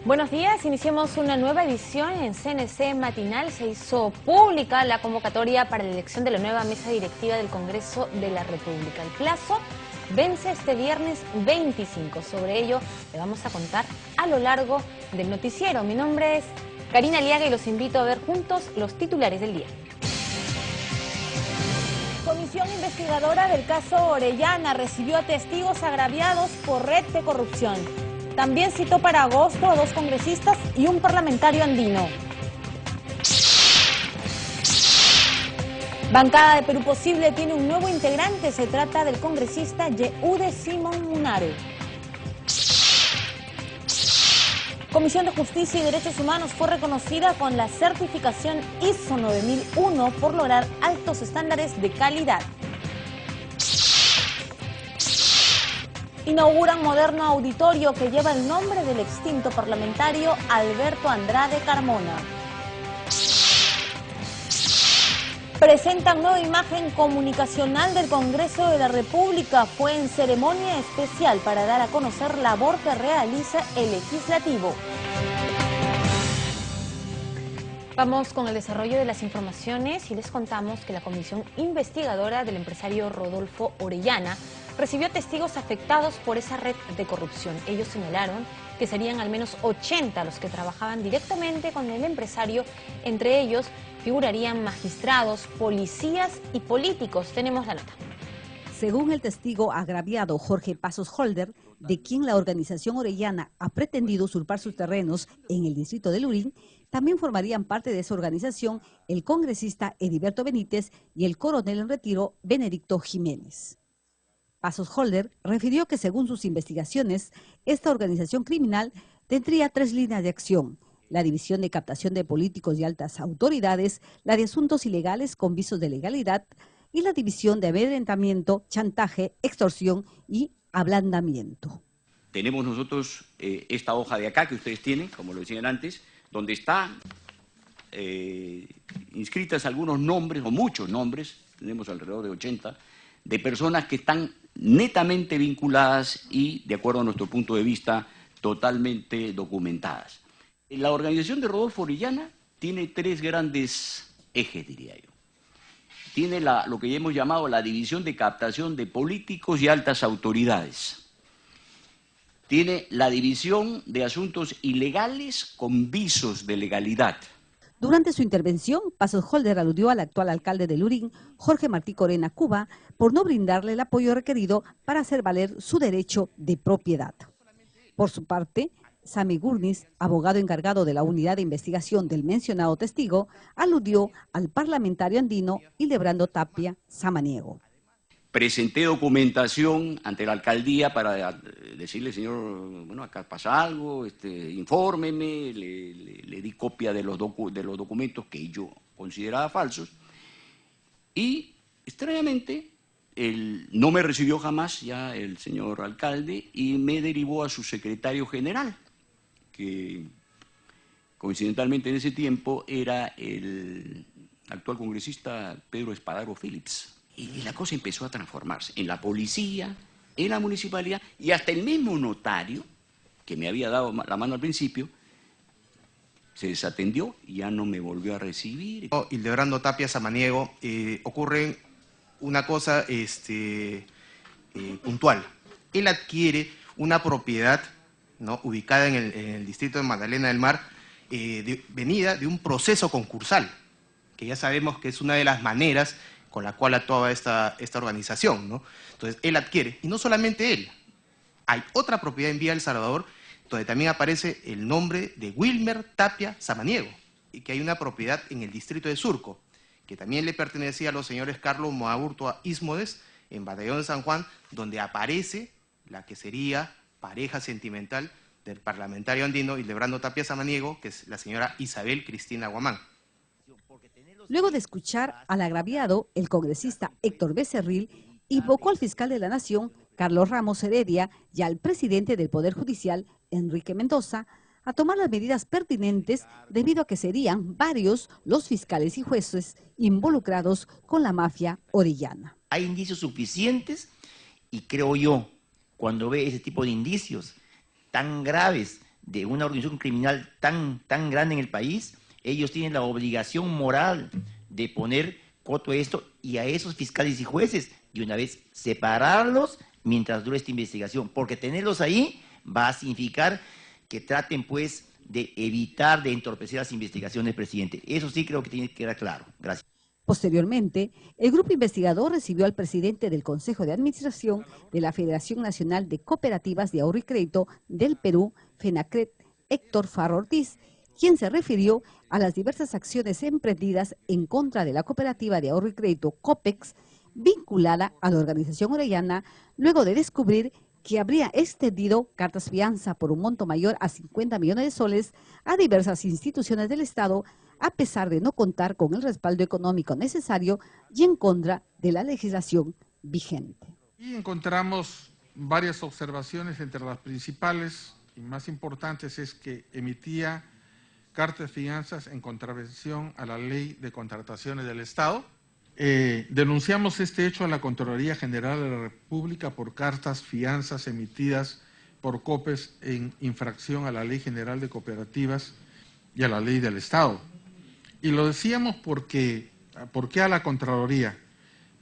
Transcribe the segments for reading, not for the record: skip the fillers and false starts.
Buenos días, iniciamos una nueva edición en CNC Matinal. Se hizo pública la convocatoria para la elección de la nueva mesa directiva del Congreso de la República. El plazo vence este viernes 25. Sobre ello le vamos a contar a lo largo del noticiero. Mi nombre es Karina Aliaga y los invito a ver juntos los titulares del día. Comisión investigadora del caso Orellana recibió a testigos agraviados por red de corrupción. También citó para agosto a 2 congresistas y un parlamentario andino. Bancada de Perú Posible tiene un nuevo integrante. Se trata del congresista Yehude Simón Munaru. Comisión de Justicia y Derechos Humanos fue reconocida con la certificación ISO 9001 por lograr altos estándares de calidad. Inauguran moderno auditorio que lleva el nombre del extinto parlamentario Alberto Andrade Carmona. Presentan nueva imagen comunicacional del Congreso de la República. Fue en ceremonia especial para dar a conocer la labor que realiza el Legislativo. Vamos con el desarrollo de las informaciones y les contamos que la comisión investigadora del empresario Rodolfo Orellana recibió testigos afectados por esa red de corrupción. Ellos señalaron que serían al menos 80 los que trabajaban directamente con el empresario. Entre ellos figurarían magistrados, policías y políticos. Tenemos la nota. Según el testigo agraviado Jorge Pasos Holder, de quien la organización Orellana ha pretendido usurpar sus terrenos en el distrito de Lurín, también formarían parte de esa organización el congresista Heriberto Benítez y el coronel en retiro Benedicto Jiménez. Pasos Holder refirió que según sus investigaciones, esta organización criminal tendría 3 líneas de acción: la división de captación de políticos y altas autoridades, la de asuntos ilegales con visos de legalidad y la división de amedrentamiento, chantaje, extorsión y ablandamiento. Tenemos nosotros esta hoja de acá que ustedes tienen, como lo decían antes, donde están inscritas algunos nombres, o muchos nombres, tenemos alrededor de 80, de personas que están netamente vinculadas y, de acuerdo a nuestro punto de vista, totalmente documentadas. La organización de Rodolfo Orellana tiene 3 grandes ejes, diría yo. Tiene lo que ya hemos llamado la división de captación de políticos y altas autoridades. Tiene la división de asuntos ilegales con visos de legalidad. Durante su intervención, Pasos Holder aludió al actual alcalde de Lurín, Jorge Martí Corena Cuba, por no brindarle el apoyo requerido para hacer valer su derecho de propiedad. Por su parte, Sami Gurnis, abogado encargado de la unidad de investigación del mencionado testigo, aludió al parlamentario andino Hildebrando Tapia Samaniego. Presenté documentación ante la alcaldía para decirle, señor, bueno, acá pasa algo, infórmeme, le di copia de los documentos que yo consideraba falsos y, extrañamente, no me recibió jamás ya el señor alcalde y me derivó a su secretario general, que coincidentalmente en ese tiempo era el actual congresista Pedro Espadaro Phillips. Y la cosa empezó a transformarse en la policía, en la municipalidad y hasta el mismo notario, que me había dado la mano al principio, se desatendió y ya no me volvió a recibir. Hildebrando Tapia Samaniego, ocurre una cosa puntual. Él adquiere una propiedad, ¿no?, ubicada en el distrito de Magdalena del Mar, venida de un proceso concursal, que ya sabemos que es una de las maneras con la cual actuaba esta organización, ¿no? Entonces, él adquiere, y no solamente él, hay otra propiedad en Villa El Salvador, donde también aparece el nombre de Wilmer Tapia Samaniego, y que hay una propiedad en el distrito de Surco, que también le pertenecía a los señores Carlos Moaburtua Ismodes, en Batallón de San Juan, donde aparece la que sería pareja sentimental del parlamentario andino Hildebrando Tapia Samaniego, que es la señora Isabel Cristina Guamán. Luego de escuchar al agraviado, el congresista Héctor Becerril invocó al fiscal de la Nación, Carlos Ramos Heredia, y al presidente del Poder Judicial, Enrique Mendoza, a tomar las medidas pertinentes debido a que serían varios los fiscales y jueces involucrados con la mafia orellana. Hay indicios suficientes y creo yo, cuando ve ese tipo de indicios tan graves de una organización criminal tan grande en el país, ellos tienen la obligación moral de poner coto a esto y a esos fiscales y jueces, y una vez separarlos mientras dure esta investigación, porque tenerlos ahí va a significar que traten pues de evitar, de entorpecer las investigaciones, presidente. Eso sí creo que tiene que quedar claro. Gracias. Posteriormente, el grupo investigador recibió al presidente del Consejo de Administración de la Federación Nacional de Cooperativas de Ahorro y Crédito del Perú, FENACRED, Héctor Farro Ortiz, quien se refirió a las diversas acciones emprendidas en contra de la cooperativa de ahorro y crédito COPEX, vinculada a la organización orellana, luego de descubrir que habría extendido cartas fianza por un monto mayor a 50 millones de soles a diversas instituciones del Estado, a pesar de no contar con el respaldo económico necesario y en contra de la legislación vigente. Y encontramos varias observaciones, entre las principales y más importantes es que emitía cartas de fianzas en contravención a la Ley de Contrataciones del Estado. Denunciamos este hecho a la Contraloría General de la República por cartas fianzas emitidas por COPEX en infracción a la Ley General de Cooperativas y a la Ley del Estado. Y lo decíamos porque, ¿por qué a la Contraloría?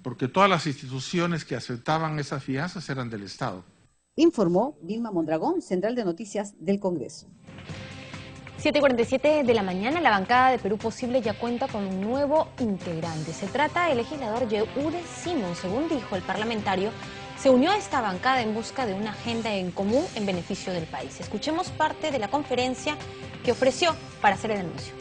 Porque todas las instituciones que aceptaban esas fianzas eran del Estado. Informó Vilma Mondragón, Central de Noticias del Congreso. 7:47 de la mañana, la bancada de Perú Posible ya cuenta con un nuevo integrante. Se trata del legislador Yehude Simón. Según dijo el parlamentario, se unió a esta bancada en busca de una agenda en común en beneficio del país. Escuchemos parte de la conferencia que ofreció para hacer el anuncio.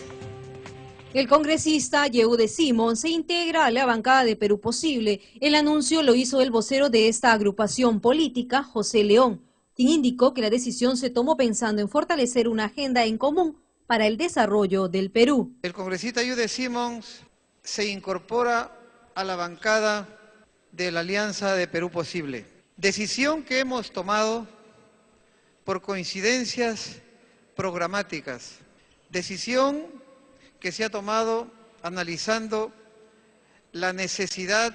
El congresista Yehude Simón se integra a la bancada de Perú Posible. El anuncio lo hizo el vocero de esta agrupación política, José León, quien indicó que la decisión se tomó pensando en fortalecer una agenda en común para el desarrollo del Perú. El congresista Yehude Simón se incorpora a la bancada de la Alianza de Perú Posible. Decisión que hemos tomado por coincidencias programáticas. Decisión que se ha tomado analizando la necesidad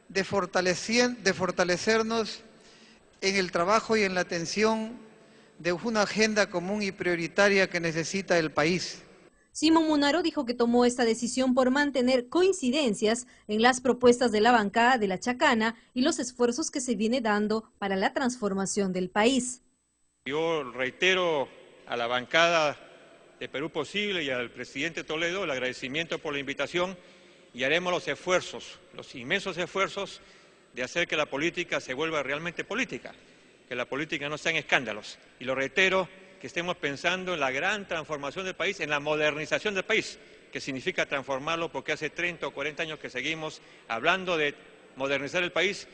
de fortalecernos en el trabajo y en la atención de una agenda común y prioritaria que necesita el país. Simón Munaro dijo que tomó esta decisión por mantener coincidencias en las propuestas de la bancada de la Chacana y los esfuerzos que se viene dando para la transformación del país. Yo reitero a la bancada de Perú Posible y al presidente Toledo el agradecimiento por la invitación y haremos los esfuerzos, los inmensos esfuerzos de hacer que la política se vuelva realmente política, que la política no sean escándalos. Y lo reitero, que estemos pensando en la gran transformación del país, en la modernización del país, que significa transformarlo porque hace 30 o 40 años que seguimos hablando de modernizar el país.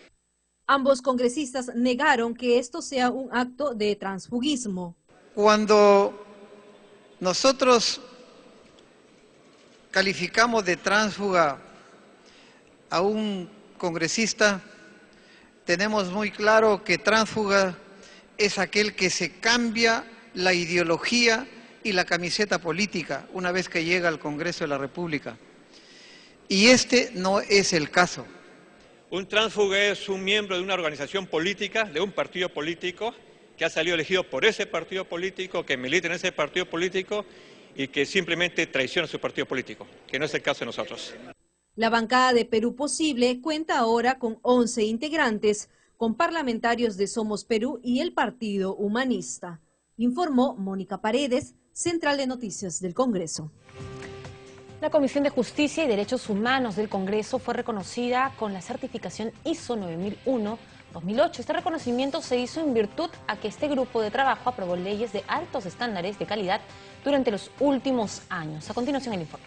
Ambos congresistas negaron que esto sea un acto de transfugismo. Cuando nosotros calificamos de tránsfuga a un congresista, tenemos muy claro que tránsfuga es aquel que se cambia la ideología y la camiseta política una vez que llega al Congreso de la República. Y este no es el caso. Un tránsfuga es un miembro de una organización política, de un partido político, que ha salido elegido por ese partido político, que milita en ese partido político y que simplemente traiciona a su partido político, que no es el caso de nosotros. La bancada de Perú Posible cuenta ahora con 11 integrantes, con parlamentarios de Somos Perú y el Partido Humanista. Informó Mónica Paredes, Central de Noticias del Congreso. La Comisión de Justicia y Derechos Humanos del Congreso fue reconocida con la certificación ISO 9001-2008. Este reconocimiento se hizo en virtud a que este grupo de trabajo aprobó leyes de altos estándares de calidad durante los últimos años. A continuación el informe.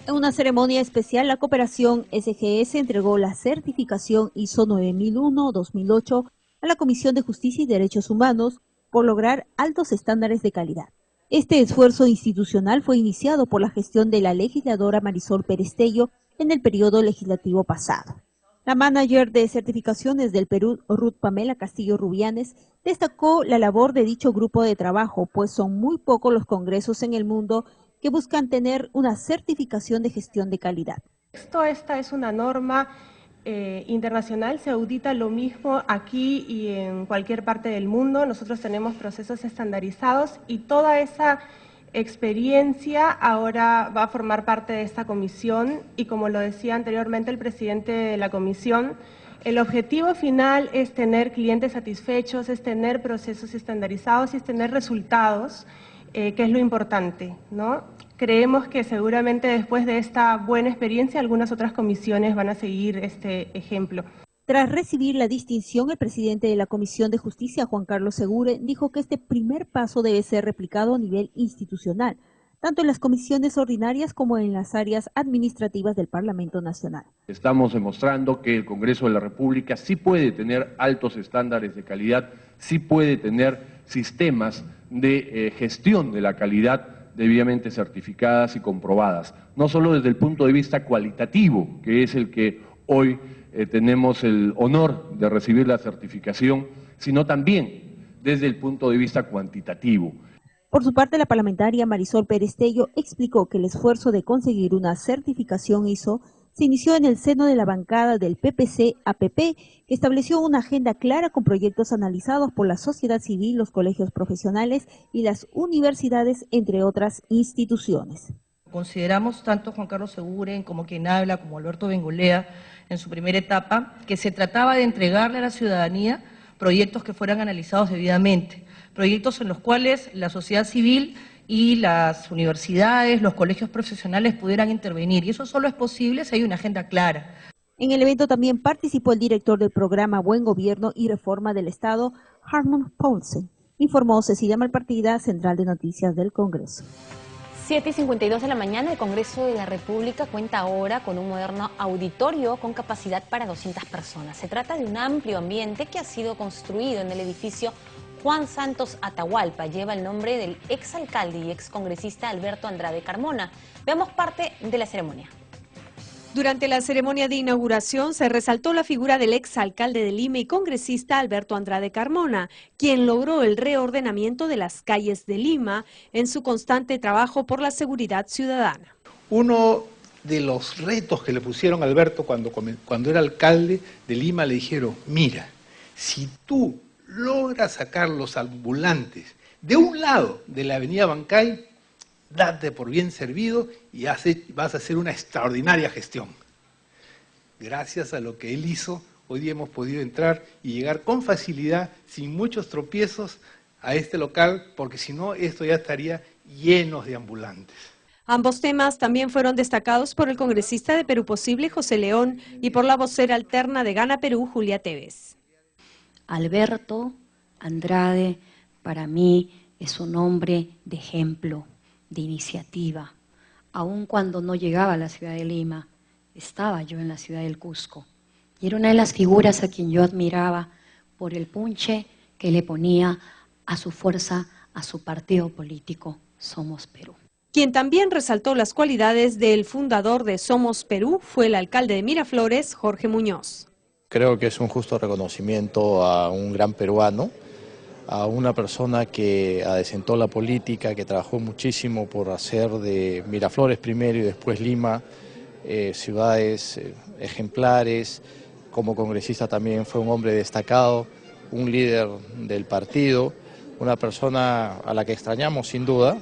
En una ceremonia especial, la cooperación SGS entregó la certificación ISO 9001-2008 a la Comisión de Justicia y Derechos Humanos por lograr altos estándares de calidad. Este esfuerzo institucional fue iniciado por la gestión de la legisladora Marisol Pérez Tello en el periodo legislativo pasado. La manager de certificaciones del Perú, Ruth Pamela Castillo Rubianes, destacó la labor de dicho grupo de trabajo, pues son muy pocos los congresos en el mundo que buscan tener una certificación de gestión de calidad. Esta es una norma internacional se audita lo mismo aquí y en cualquier parte del mundo. Nosotros tenemos procesos estandarizados y toda esa experiencia ahora va a formar parte de esta comisión y, como lo decía anteriormente el presidente de la comisión, el objetivo final es tener clientes satisfechos, es tener procesos estandarizados y es tener resultados, que es lo importante, ¿no? Creemos que seguramente después de esta buena experiencia algunas otras comisiones van a seguir este ejemplo. Tras recibir la distinción, el presidente de la Comisión de Justicia, Juan Carlos Segure, dijo que este primer paso debe ser replicado a nivel institucional, tanto en las comisiones ordinarias como en las áreas administrativas del Parlamento Nacional. Estamos demostrando que el Congreso de la República sí puede tener altos estándares de calidad, sí puede tener sistemas de gestión de la calidad debidamente certificadas y comprobadas, no solo desde el punto de vista cualitativo, que es el que hoy tenemos el honor de recibir la certificación, sino también desde el punto de vista cuantitativo. Por su parte, la parlamentaria Marisol Pérez Tello explicó que el esfuerzo de conseguir una certificación ISO se inició en el seno de la bancada del PPC-APP, que estableció una agenda clara con proyectos analizados por la sociedad civil, los colegios profesionales y las universidades, entre otras instituciones. Consideramos, tanto Juan Carlos Segure como quien habla, como Alberto Bengolea, en su primera etapa, que se trataba de entregarle a la ciudadanía proyectos que fueran analizados debidamente, proyectos en los cuales la sociedad civil y las universidades, los colegios profesionales pudieran intervenir. Y eso solo es posible si hay una agenda clara. En el evento también participó el director del programa Buen Gobierno y Reforma del Estado, Hartmut Paulsen, informó Cecilia Malpartida, Central de Noticias del Congreso. 7:52 de la mañana, el Congreso de la República cuenta ahora con un moderno auditorio con capacidad para 200 personas. Se trata de un amplio ambiente que ha sido construido en el edificio Juan Santos Atahualpa. Lleva el nombre del exalcalde y excongresista Alberto Andrade Carmona. Veamos parte de la ceremonia. Durante la ceremonia de inauguración se resaltó la figura del exalcalde de Lima y congresista Alberto Andrade Carmona, quien logró el reordenamiento de las calles de Lima en su constante trabajo por la seguridad ciudadana. Uno de los retos que le pusieron a Alberto cuando era alcalde de Lima, le dijeron: mira, si tú logras sacar los ambulantes de un lado de la avenida Bancay, date por bien servido y vas a hacer una extraordinaria gestión. Gracias a lo que él hizo, hoy día hemos podido entrar y llegar con facilidad, sin muchos tropiezos, a este local, porque si no, esto ya estaría lleno de ambulantes. Ambos temas también fueron destacados por el congresista de Perú Posible, José León, y por la vocera alterna de Gana Perú, Julia Tevez. Alberto Andrade, para mí, es un hombre de ejemplo, de iniciativa. Aun cuando no llegaba a la ciudad de Lima, estaba yo en la ciudad del Cusco. Y era una de las figuras a quien yo admiraba por el punche que le ponía a su fuerza, a su partido político, Somos Perú. Quien también resaltó las cualidades del fundador de Somos Perú fue el alcalde de Miraflores, Jorge Muñoz. Creo que es un justo reconocimiento a un gran peruano, a una persona que adesentó la política, que trabajó muchísimo por hacer de Miraflores primero y después Lima ciudades ejemplares. Como congresista también fue un hombre destacado, un líder del partido, una persona a la que extrañamos sin duda,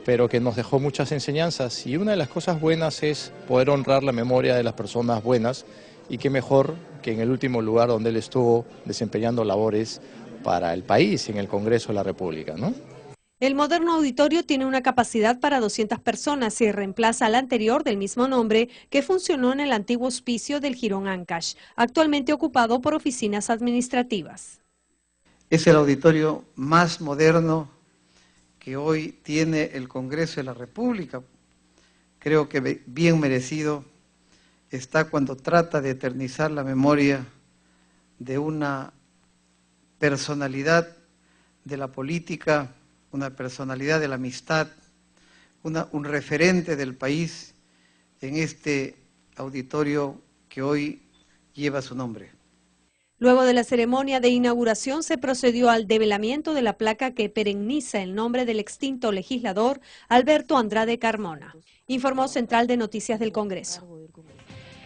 pero que nos dejó muchas enseñanzas. Y una de las cosas buenas es poder honrar la memoria de las personas buenas, y qué mejor que en el último lugar donde él estuvo desempeñando labores para el país, en el Congreso de la República, ¿no? El moderno auditorio tiene una capacidad para 200 personas y reemplaza al anterior del mismo nombre que funcionó en el antiguo hospicio del Jirón Ancash, actualmente ocupado por oficinas administrativas. Es el auditorio más moderno que hoy tiene el Congreso de la República. Creo que bien merecido está cuando trata de eternizar la memoria de una personalidad de la política, una personalidad de la amistad, un referente del país en este auditorio que hoy lleva su nombre. Luego de la ceremonia de inauguración se procedió al develamiento de la placa que perenniza el nombre del extinto legislador Alberto Andrade Carmona, informó Central de Noticias del Congreso.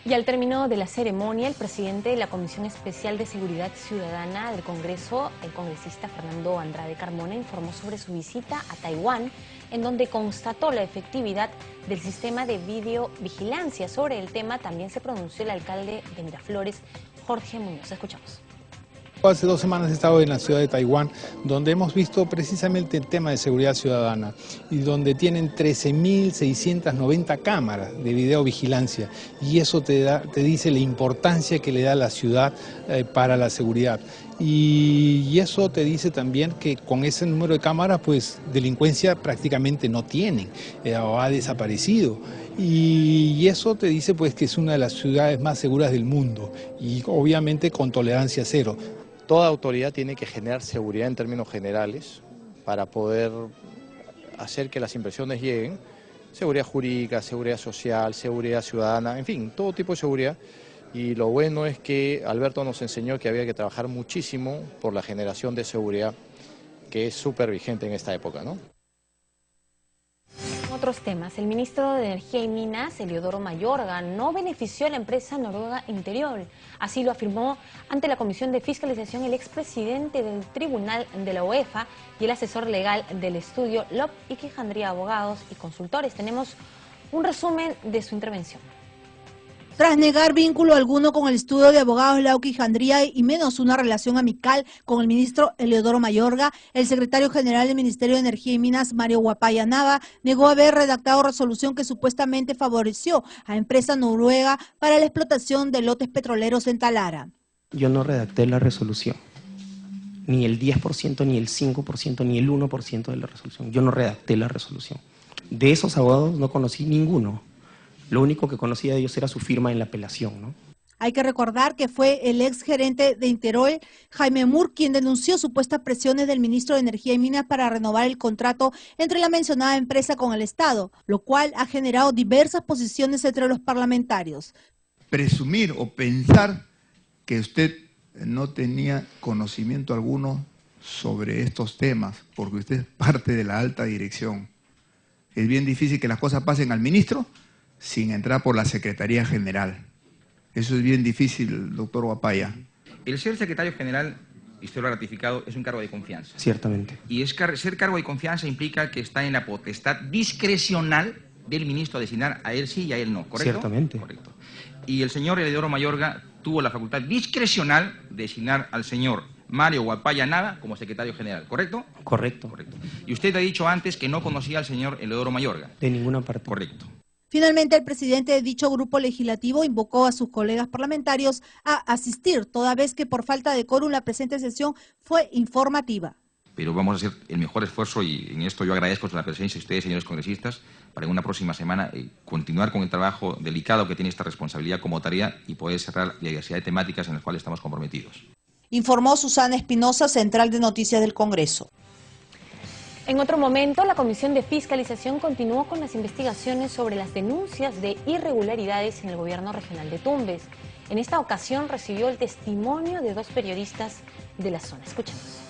Y al término de la ceremonia, el presidente de la Comisión Especial de Seguridad Ciudadana del Congreso, el congresista Fernando Andrade Carmona, informó sobre su visita a Taiwán, en donde constató la efectividad del sistema de videovigilancia. Sobre el tema también se pronunció el alcalde de Miraflores, Jorge Muñoz. Escuchamos. Hace 2 semanas he estado en la ciudad de Taiwán, donde hemos visto precisamente el tema de seguridad ciudadana y donde tienen 13.690 cámaras de videovigilancia, y eso te dice la importancia que le da la ciudad para la seguridad. Y eso te dice también que con ese número de cámaras, pues delincuencia prácticamente no tienen o ha desaparecido. Y eso te dice pues que es una de las ciudades más seguras del mundo y obviamente con tolerancia cero. Toda autoridad tiene que generar seguridad en términos generales para poder hacer que las inversiones lleguen. Seguridad jurídica, seguridad social, seguridad ciudadana, en fin, todo tipo de seguridad. Y lo bueno es que Alberto nos enseñó que había que trabajar muchísimo por la generación de seguridad, que es súper vigente en esta época, ¿no? Otros temas. El ministro de Energía y Minas, Eliodoro Mayorga, no benefició a la empresa noruega Interior. Así lo afirmó ante la Comisión de Fiscalización el expresidente del Tribunal de la UEFA y el asesor legal del estudio Lop y Quijandría Abogados y Consultores. Tenemos un resumen de su intervención. Tras negar vínculo alguno con el estudio de abogados Lau Quijandría y menos una relación amical con el ministro Eliodoro Mayorga, el secretario general del Ministerio de Energía y Minas, Mario Guapaya Nava, negó haber redactado resolución que supuestamente favoreció a empresa noruega para la explotación de lotes petroleros en Talara. Yo no redacté la resolución, ni el 10%, ni el 5%, ni el 1% de la resolución. Yo no redacté la resolución. De esos abogados no conocí ninguno. Lo único que conocía de ellos era su firma en la apelación, ¿no? Hay que recordar que fue el ex gerente de Interol, Jaime Moore, quien denunció supuestas presiones del ministro de Energía y Minas para renovar el contrato entre la mencionada empresa con el Estado, lo cual ha generado diversas posiciones entre los parlamentarios. Presumir o pensar que usted no tenía conocimiento alguno sobre estos temas, porque usted es parte de la alta dirección. Es bien difícil que las cosas pasen al ministro sin entrar por la Secretaría General. Eso es bien difícil, doctor Guapaya. El ser secretario general, y usted lo ha ratificado, es un cargo de confianza. Ciertamente. Y ser cargo de confianza implica que está en la potestad discrecional del ministro a designar a él sí y a él no, ¿correcto? Ciertamente. Correcto. Y el señor Eliodoro Mayorga tuvo la facultad discrecional de designar al señor Mario Guapaya Nava como secretario general, ¿correcto? Correcto. Correcto. Y usted ha dicho antes que no conocía al señor Eliodoro Mayorga. De ninguna parte. Correcto. Finalmente, el presidente de dicho grupo legislativo invocó a sus colegas parlamentarios a asistir, toda vez que por falta de quórum la presente sesión fue informativa. Pero vamos a hacer el mejor esfuerzo y en esto yo agradezco la presencia de ustedes, señores congresistas, para en una próxima semana continuar con el trabajo delicado que tiene esta responsabilidad como tarea y poder cerrar la diversidad de temáticas en las cuales estamos comprometidos. Informó Susana Espinosa, Central de Noticias del Congreso. En otro momento, la Comisión de Fiscalización continuó con las investigaciones sobre las denuncias de irregularidades en el gobierno regional de Tumbes. En esta ocasión recibió el testimonio de 2 periodistas de la zona. Escuchemos.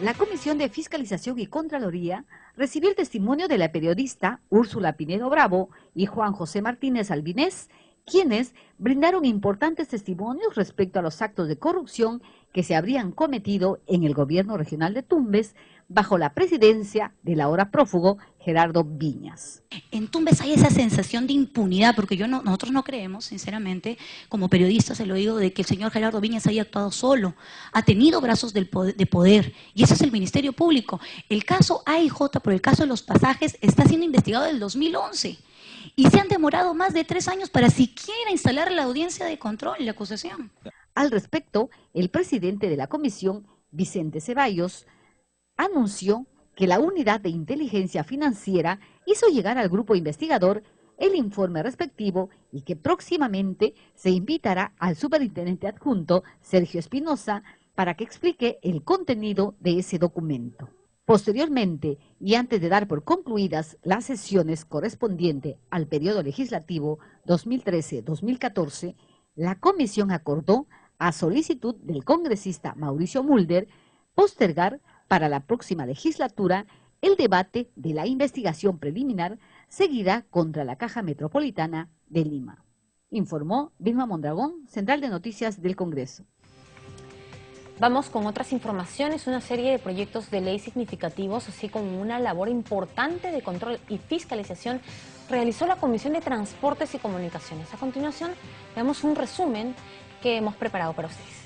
La Comisión de Fiscalización y Contraloría recibió el testimonio de la periodista Úrsula Pinedo Bravo y Juan José Martínez Albinés, quienes brindaron importantes testimonios respecto a los actos de corrupción que se habrían cometido en el gobierno regional de Tumbes bajo la presidencia del ahora prófugo Gerardo Viñas. En Tumbes hay esa sensación de impunidad, porque nosotros no creemos, sinceramente, como periodistas se lo digo, de que el señor Gerardo Viñas haya actuado solo, ha tenido brazos de poder, y ese es el Ministerio Público. El caso AIJ, por el caso de los pasajes, está siendo investigado desde el 2011. Y se han demorado más de 3 años para siquiera instalar la audiencia de control y la acusación. Al respecto, el presidente de la comisión, Vicente Ceballos, anunció que la Unidad de Inteligencia Financiera hizo llegar al grupo investigador el informe respectivo y que próximamente se invitará al superintendente adjunto, Sergio Espinosa, para que explique el contenido de ese documento. Posteriormente, y antes de dar por concluidas las sesiones correspondientes al periodo legislativo 2013-2014, la comisión acordó, a solicitud del congresista Mauricio Mulder, postergar para la próxima legislatura el debate de la investigación preliminar seguida contra la Caja Metropolitana de Lima. Informó Vilma Mondragón, Central de Noticias del Congreso. Vamos con otras informaciones, una serie de proyectos de ley significativos, así como una labor importante de control y fiscalización realizó la Comisión de Transportes y Comunicaciones. A continuación, veamos un resumen que hemos preparado para ustedes.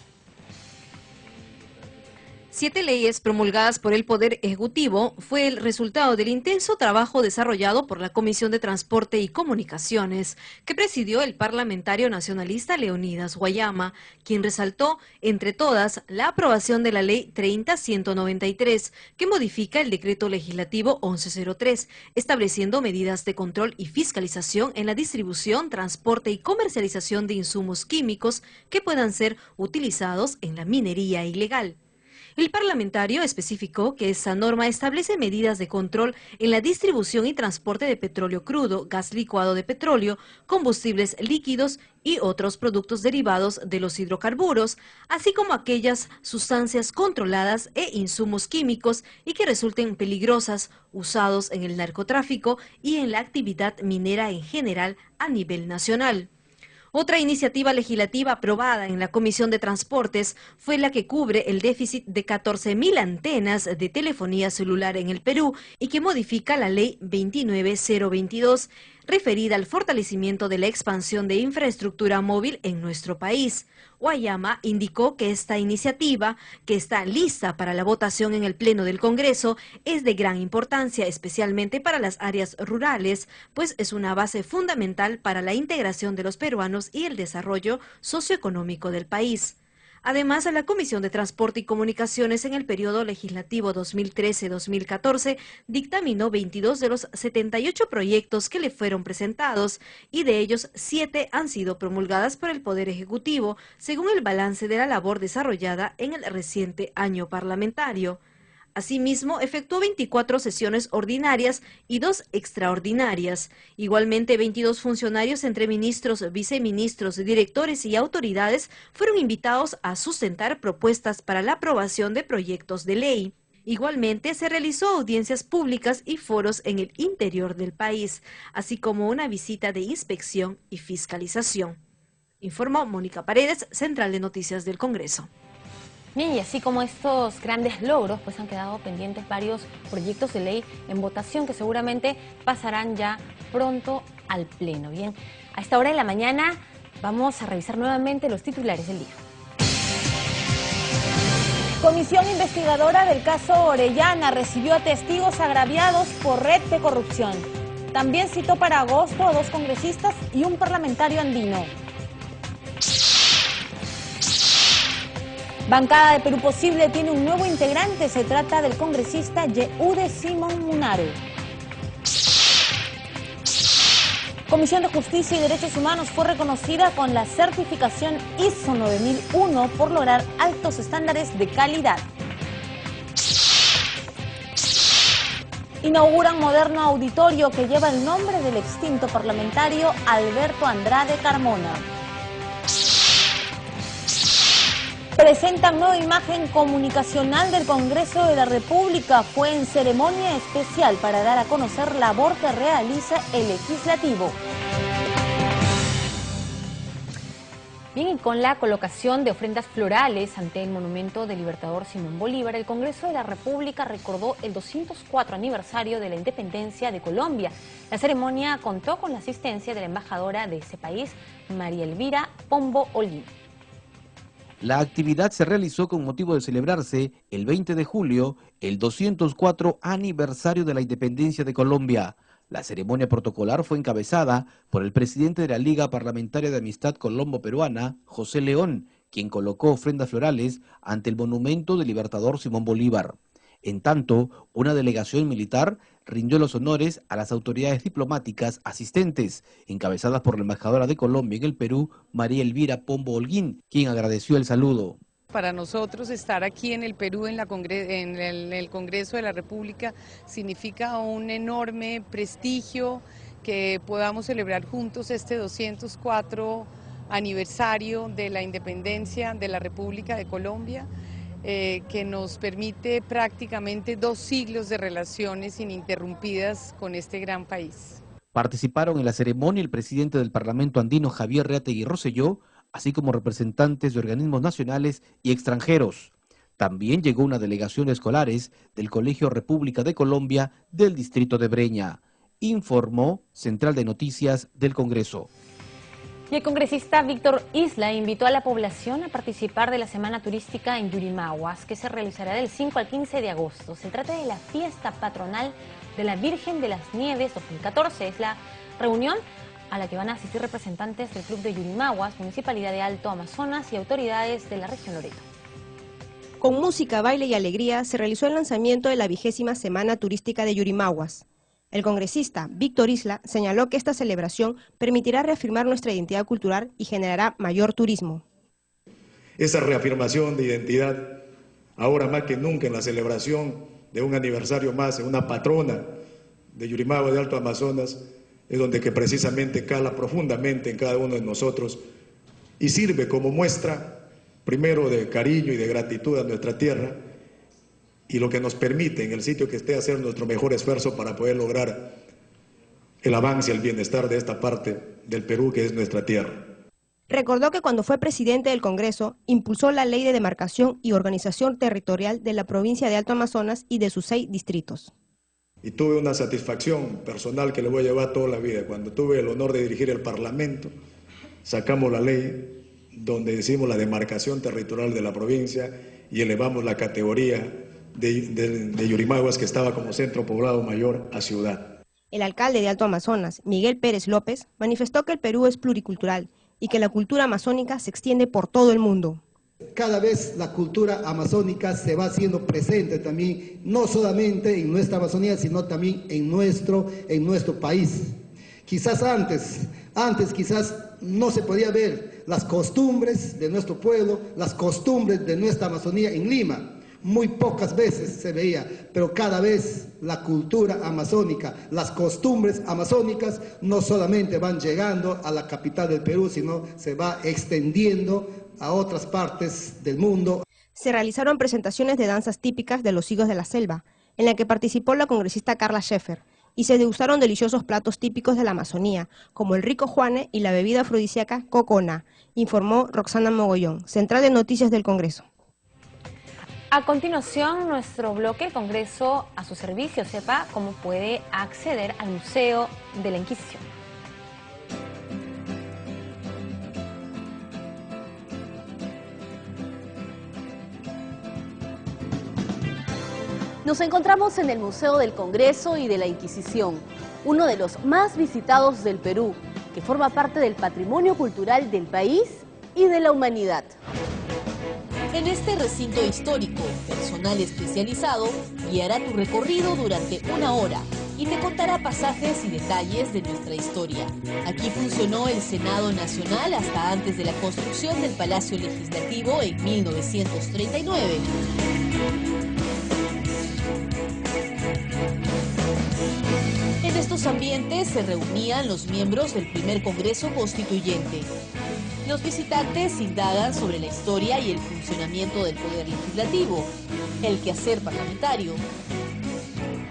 7 leyes promulgadas por el Poder Ejecutivo fue el resultado del intenso trabajo desarrollado por la Comisión de Transporte y Comunicaciones, que presidió el parlamentario nacionalista Leonidas Guayama, quien resaltó, entre todas, la aprobación de la Ley 30.193, que modifica el Decreto Legislativo 1103, estableciendo medidas de control y fiscalización en la distribución, transporte y comercialización de insumos químicos que puedan ser utilizados en la minería ilegal. El parlamentario especificó que esa norma establece medidas de control en la distribución y transporte de petróleo crudo, gas licuado de petróleo, combustibles líquidos y otros productos derivados de los hidrocarburos, así como aquellas sustancias controladas e insumos químicos y que resulten peligrosas, usados en el narcotráfico y en la actividad minera en general a nivel nacional. Otra iniciativa legislativa aprobada en la Comisión de Transportes fue la que cubre el déficit de 14.000 antenas de telefonía celular en el Perú y que modifica la Ley 29022, referida al fortalecimiento de la expansión de infraestructura móvil en nuestro país. Guayama indicó que esta iniciativa, que está lista para la votación en el Pleno del Congreso, es de gran importancia, especialmente para las áreas rurales, pues es una base fundamental para la integración de los peruanos y el desarrollo socioeconómico del país. Además, la Comisión de Transporte y Comunicaciones en el periodo legislativo 2013-2014 dictaminó 22 de los 78 proyectos que le fueron presentados y de ellos 7 han sido promulgadas por el Poder Ejecutivo, según el balance de la labor desarrollada en el reciente año parlamentario. Asimismo, efectuó 24 sesiones ordinarias y 2 extraordinarias. Igualmente, 22 funcionarios entre ministros, viceministros, directores y autoridades fueron invitados a sustentar propuestas para la aprobación de proyectos de ley. Igualmente, se realizó audiencias públicas y foros en el interior del país, así como una visita de inspección y fiscalización. Informó Mónica Paredes, Central de Noticias del Congreso. Bien, y así como estos grandes logros, pues han quedado pendientes varios proyectos de ley en votación que seguramente pasarán ya pronto al Pleno. Bien, a esta hora de la mañana vamos a revisar nuevamente los titulares del día. Comisión investigadora del caso Orellana recibió a testigos agraviados por red de corrupción. También citó para agosto a 2 congresistas y un parlamentario andino. Bancada de Perú Posible tiene un nuevo integrante, se trata del congresista Yehude Simón Munaru. Comisión de Justicia y Derechos Humanos fue reconocida con la certificación ISO 9001 por lograr altos estándares de calidad. Inauguran moderno auditorio que lleva el nombre del extinto parlamentario Alberto Andrade Carmona. Presentan nueva imagen comunicacional del Congreso de la República. Fue en ceremonia especial para dar a conocer la labor que realiza el Legislativo. Bien, y con la colocación de ofrendas florales ante el monumento del Libertador Simón Bolívar, el Congreso de la República recordó el 204 aniversario de la independencia de Colombia. La ceremonia contó con la asistencia de la embajadora de ese país, María Elvira Pombo Holguín. La actividad se realizó con motivo de celebrarse el 20 de julio, el 204 aniversario de la independencia de Colombia. La ceremonia protocolar fue encabezada por el presidente de la Liga Parlamentaria de Amistad Colombo-Peruana, José León, quien colocó ofrendas florales ante el monumento del Libertador Simón Bolívar. En tanto, una delegación militar rindió los honores a las autoridades diplomáticas asistentes, encabezadas por la embajadora de Colombia en el Perú, María Elvira Pombo Holguín, quien agradeció el saludo. Para nosotros estar aquí en el Perú, en el Congreso de la República, significa un enorme prestigio que podamos celebrar juntos este 204 aniversario de la independencia de la República de Colombia. Que nos permite prácticamente 2 siglos de relaciones ininterrumpidas con este gran país. Participaron en la ceremonia el presidente del Parlamento andino Javier Reategui Rosselló, así como representantes de organismos nacionales y extranjeros. También llegó una delegación de escolares del Colegio República de Colombia del distrito de Breña, informó Central de Noticias del Congreso. Y el congresista Víctor Isla invitó a la población a participar de la Semana Turística en Yurimaguas, que se realizará del 5 al 15 de agosto. Se trata de la fiesta patronal de la Virgen de las Nieves 2014. Es la reunión a la que van a asistir representantes del Club de Yurimaguas, Municipalidad de Alto Amazonas y autoridades de la región Loreto. Con música, baile y alegría se realizó el lanzamiento de la 20ª Semana Turística de Yurimaguas. El congresista Víctor Isla señaló que esta celebración permitirá reafirmar nuestra identidad cultural y generará mayor turismo. Esa reafirmación de identidad, ahora más que nunca en la celebración de un aniversario más, en una patrona de Yurimaguas de Alto Amazonas, es donde que precisamente cala profundamente en cada uno de nosotros y sirve como muestra, primero de cariño y de gratitud a nuestra tierra, y lo que nos permite en el sitio que esté hacer nuestro mejor esfuerzo para poder lograr el avance y el bienestar de esta parte del Perú que es nuestra tierra. Recordó que cuando fue presidente del Congreso, impulsó la ley de demarcación y organización territorial de la provincia de Alto Amazonas y de sus 6 distritos. Y tuve una satisfacción personal que le voy a llevar toda la vida. Cuando tuve el honor de dirigir el Parlamento, sacamos la ley donde decimos la demarcación territorial de la provincia y elevamos la categoría de Yurimaguas, que estaba como centro poblado mayor, a ciudad. El alcalde de Alto Amazonas, Miguel Pérez López, manifestó que el Perú es pluricultural y que la cultura amazónica se extiende por todo el mundo. Cada vez la cultura amazónica se va haciendo presente también, no solamente en nuestra Amazonía, sino también en nuestro país. Quizás antes quizás no se podía ver las costumbres de nuestro pueblo, las costumbres de nuestra Amazonía en Lima. Muy pocas veces se veía, pero cada vez la cultura amazónica, las costumbres amazónicas no solamente van llegando a la capital del Perú, sino se va extendiendo a otras partes del mundo. Se realizaron presentaciones de danzas típicas de los higos de la selva, en la que participó la congresista Carla Scheffer, y se degustaron deliciosos platos típicos de la Amazonía, como el rico juane y la bebida afrodisíaca cocona, informó Roxana Mogollón, Central de Noticias del Congreso. A continuación, nuestro bloque, el Congreso a su servicio, sepa cómo puede acceder al Museo de la Inquisición. Nos encontramos en el Museo del Congreso y de la Inquisición, uno de los más visitados del Perú, que forma parte del patrimonio cultural del país y de la humanidad. En este recinto histórico, personal especializado guiará tu recorrido durante 1 hora y te contará pasajes y detalles de nuestra historia. Aquí funcionó el Senado Nacional hasta antes de la construcción del Palacio Legislativo en 1939. En estos ambientes se reunían los miembros del primer Congreso Constituyente. Los visitantes indagan sobre la historia y el funcionamiento del Poder Legislativo, el quehacer parlamentario.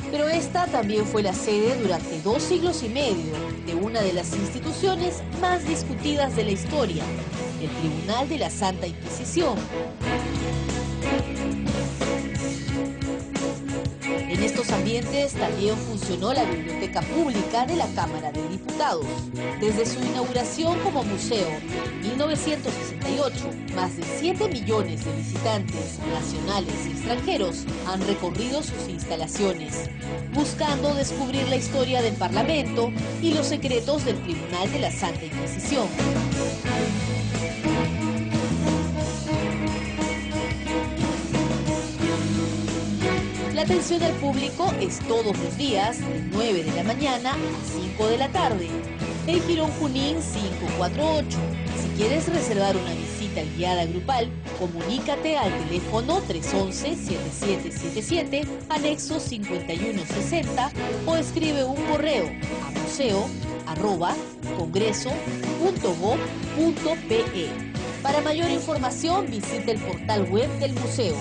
Pero esta también fue la sede durante 2 siglos y medio de una de las instituciones más discutidas de la historia, el Tribunal de la Santa Inquisición. En estos ambientes también funcionó la Biblioteca Pública de la Cámara de Diputados. Desde su inauguración como museo en 1968, más de 7 millones de visitantes nacionales y extranjeros han recorrido sus instalaciones, buscando descubrir la historia del Parlamento y los secretos del Tribunal de la Santa Inquisición. La atención al público es todos los días, de 9 de la mañana a 5 de la tarde. En Girón Junín 548. Si quieres reservar una visita guiada grupal, comunícate al teléfono 311-7777, anexo 5160, o escribe un correo a museo@congreso.gov.pe. Para mayor información, visite el portal web del museo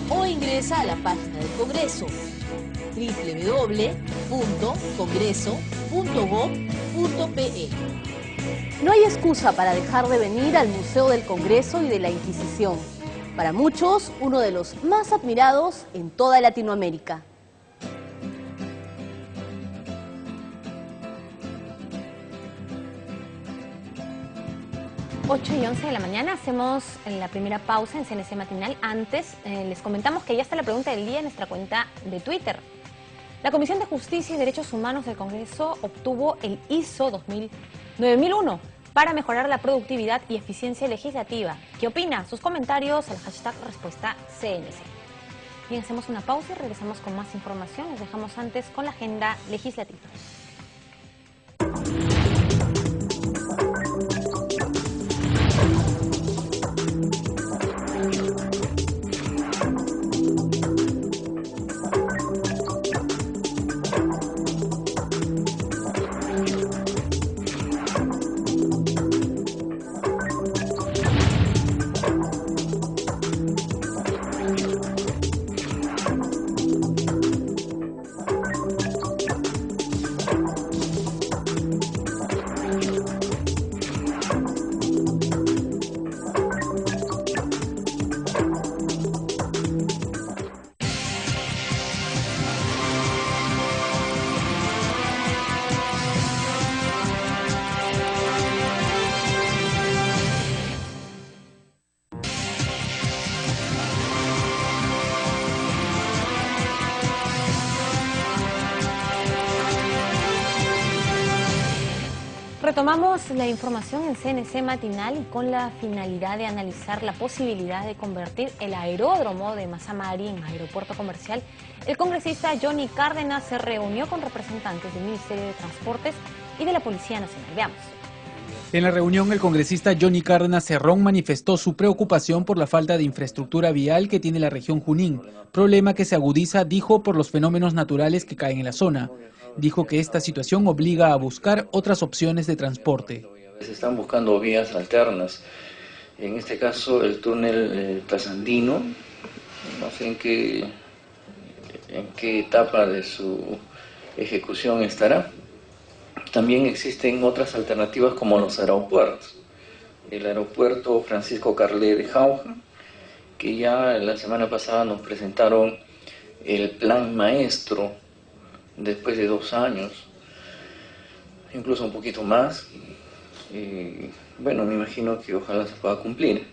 o ingresa a la página del Congreso. www.congreso.gov.pe. No hay excusa para dejar de venir al Museo del Congreso y de la Inquisición. Para muchos, uno de los más admirados en toda Latinoamérica. Ocho y 11 de la mañana, hacemos la primera pausa en CNC Matinal. Antes, les comentamos que ya está la pregunta del día en nuestra cuenta de Twitter. La Comisión de Justicia y Derechos Humanos del Congreso obtuvo el ISO 9001 para mejorar la productividad y eficiencia legislativa. ¿Qué opina? Sus comentarios al hashtag respuesta CNC. Bien, hacemos una pausa y regresamos con más información. Nos dejamos antes con la agenda legislativa. Retomamos la información en CNC Matinal y con la finalidad de analizar la posibilidad de convertir el aeródromo de Mazamari en aeropuerto comercial. El congresista Johnny Cárdenas se reunió con representantes del Ministerio de Transportes y de la Policía Nacional. Veamos. En la reunión, el congresista Johnny Cárdenas Cerrón manifestó su preocupación por la falta de infraestructura vial que tiene la región Junín, problema que se agudiza, dijo, por los fenómenos naturales que caen en la zona. Dijo que esta situación obliga a buscar otras opciones de transporte. Se están buscando vías alternas. En este caso, el túnel trasandino, no sé en qué etapa de su ejecución estará. También existen otras alternativas como los aeropuertos. El aeropuerto Francisco Carlet de Jauja, que ya la semana pasada nos presentaron el plan maestro después de 2 años, incluso un poquito más. Bueno, me imagino que ojalá se pueda cumplir.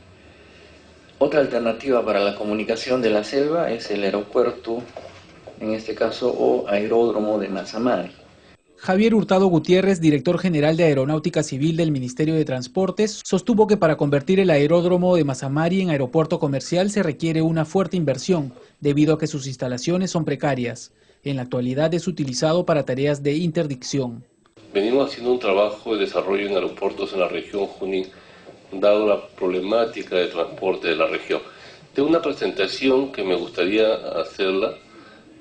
Otra alternativa para la comunicación de la selva es el aeropuerto, en este caso, o aeródromo de Mazamari. Javier Hurtado Gutiérrez, director general de Aeronáutica Civil del Ministerio de Transportes, sostuvo que para convertir el aeródromo de Mazamari en aeropuerto comercial se requiere una fuerte inversión, debido a que sus instalaciones son precarias. En la actualidad es utilizado para tareas de interdicción. Venimos haciendo un trabajo de desarrollo en aeropuertos en la región Junín, dado la problemática de transporte de la región. Tengo una presentación que me gustaría hacerla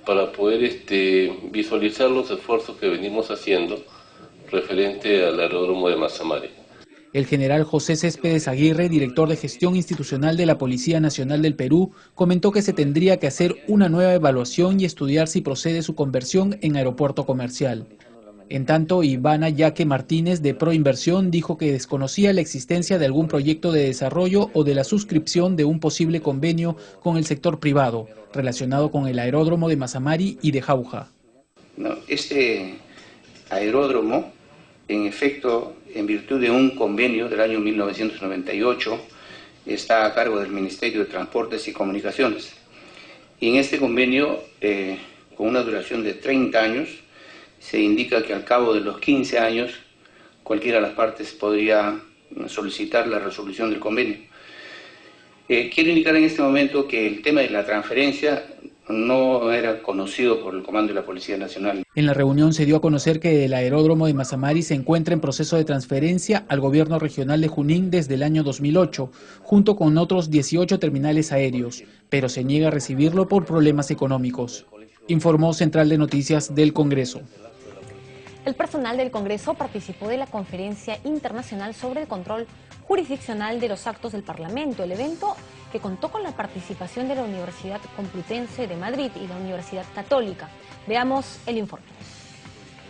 para poder visualizar los esfuerzos que venimos haciendo referente al aeródromo de Mazamari. El general José Céspedes Aguirre, director de gestión institucional de la Policía Nacional del Perú, comentó que se tendría que hacer una nueva evaluación y estudiar si procede su conversión en aeropuerto comercial. En tanto, Ivana Yaque Martínez, de Proinversión, dijo que desconocía la existencia de algún proyecto de desarrollo o de la suscripción de un posible convenio con el sector privado, relacionado con el aeródromo de Mazamari y de Jauja. No, este aeródromo, en efecto, en virtud de un convenio del año 1998, está a cargo del Ministerio de Transportes y Comunicaciones. Y en este convenio, con una duración de 30 años, se indica que al cabo de los 15 años, cualquiera de las partes podría solicitar la resolución del convenio. Quiero indicar en este momento que el tema de la transferencia no era conocido por el Comando de la Policía Nacional. En la reunión se dio a conocer que el aeródromo de Mazamari se encuentra en proceso de transferencia al gobierno regional de Junín desde el año 2008, junto con otros 18 terminales aéreos, pero se niega a recibirlo por problemas económicos. Informó Central de Noticias del Congreso. El personal del Congreso participó de la Conferencia Internacional sobre el Control Jurisdiccional de los Actos del Parlamento. El evento que contó con la participación de la Universidad Complutense de Madrid y la Universidad Católica. Veamos el informe.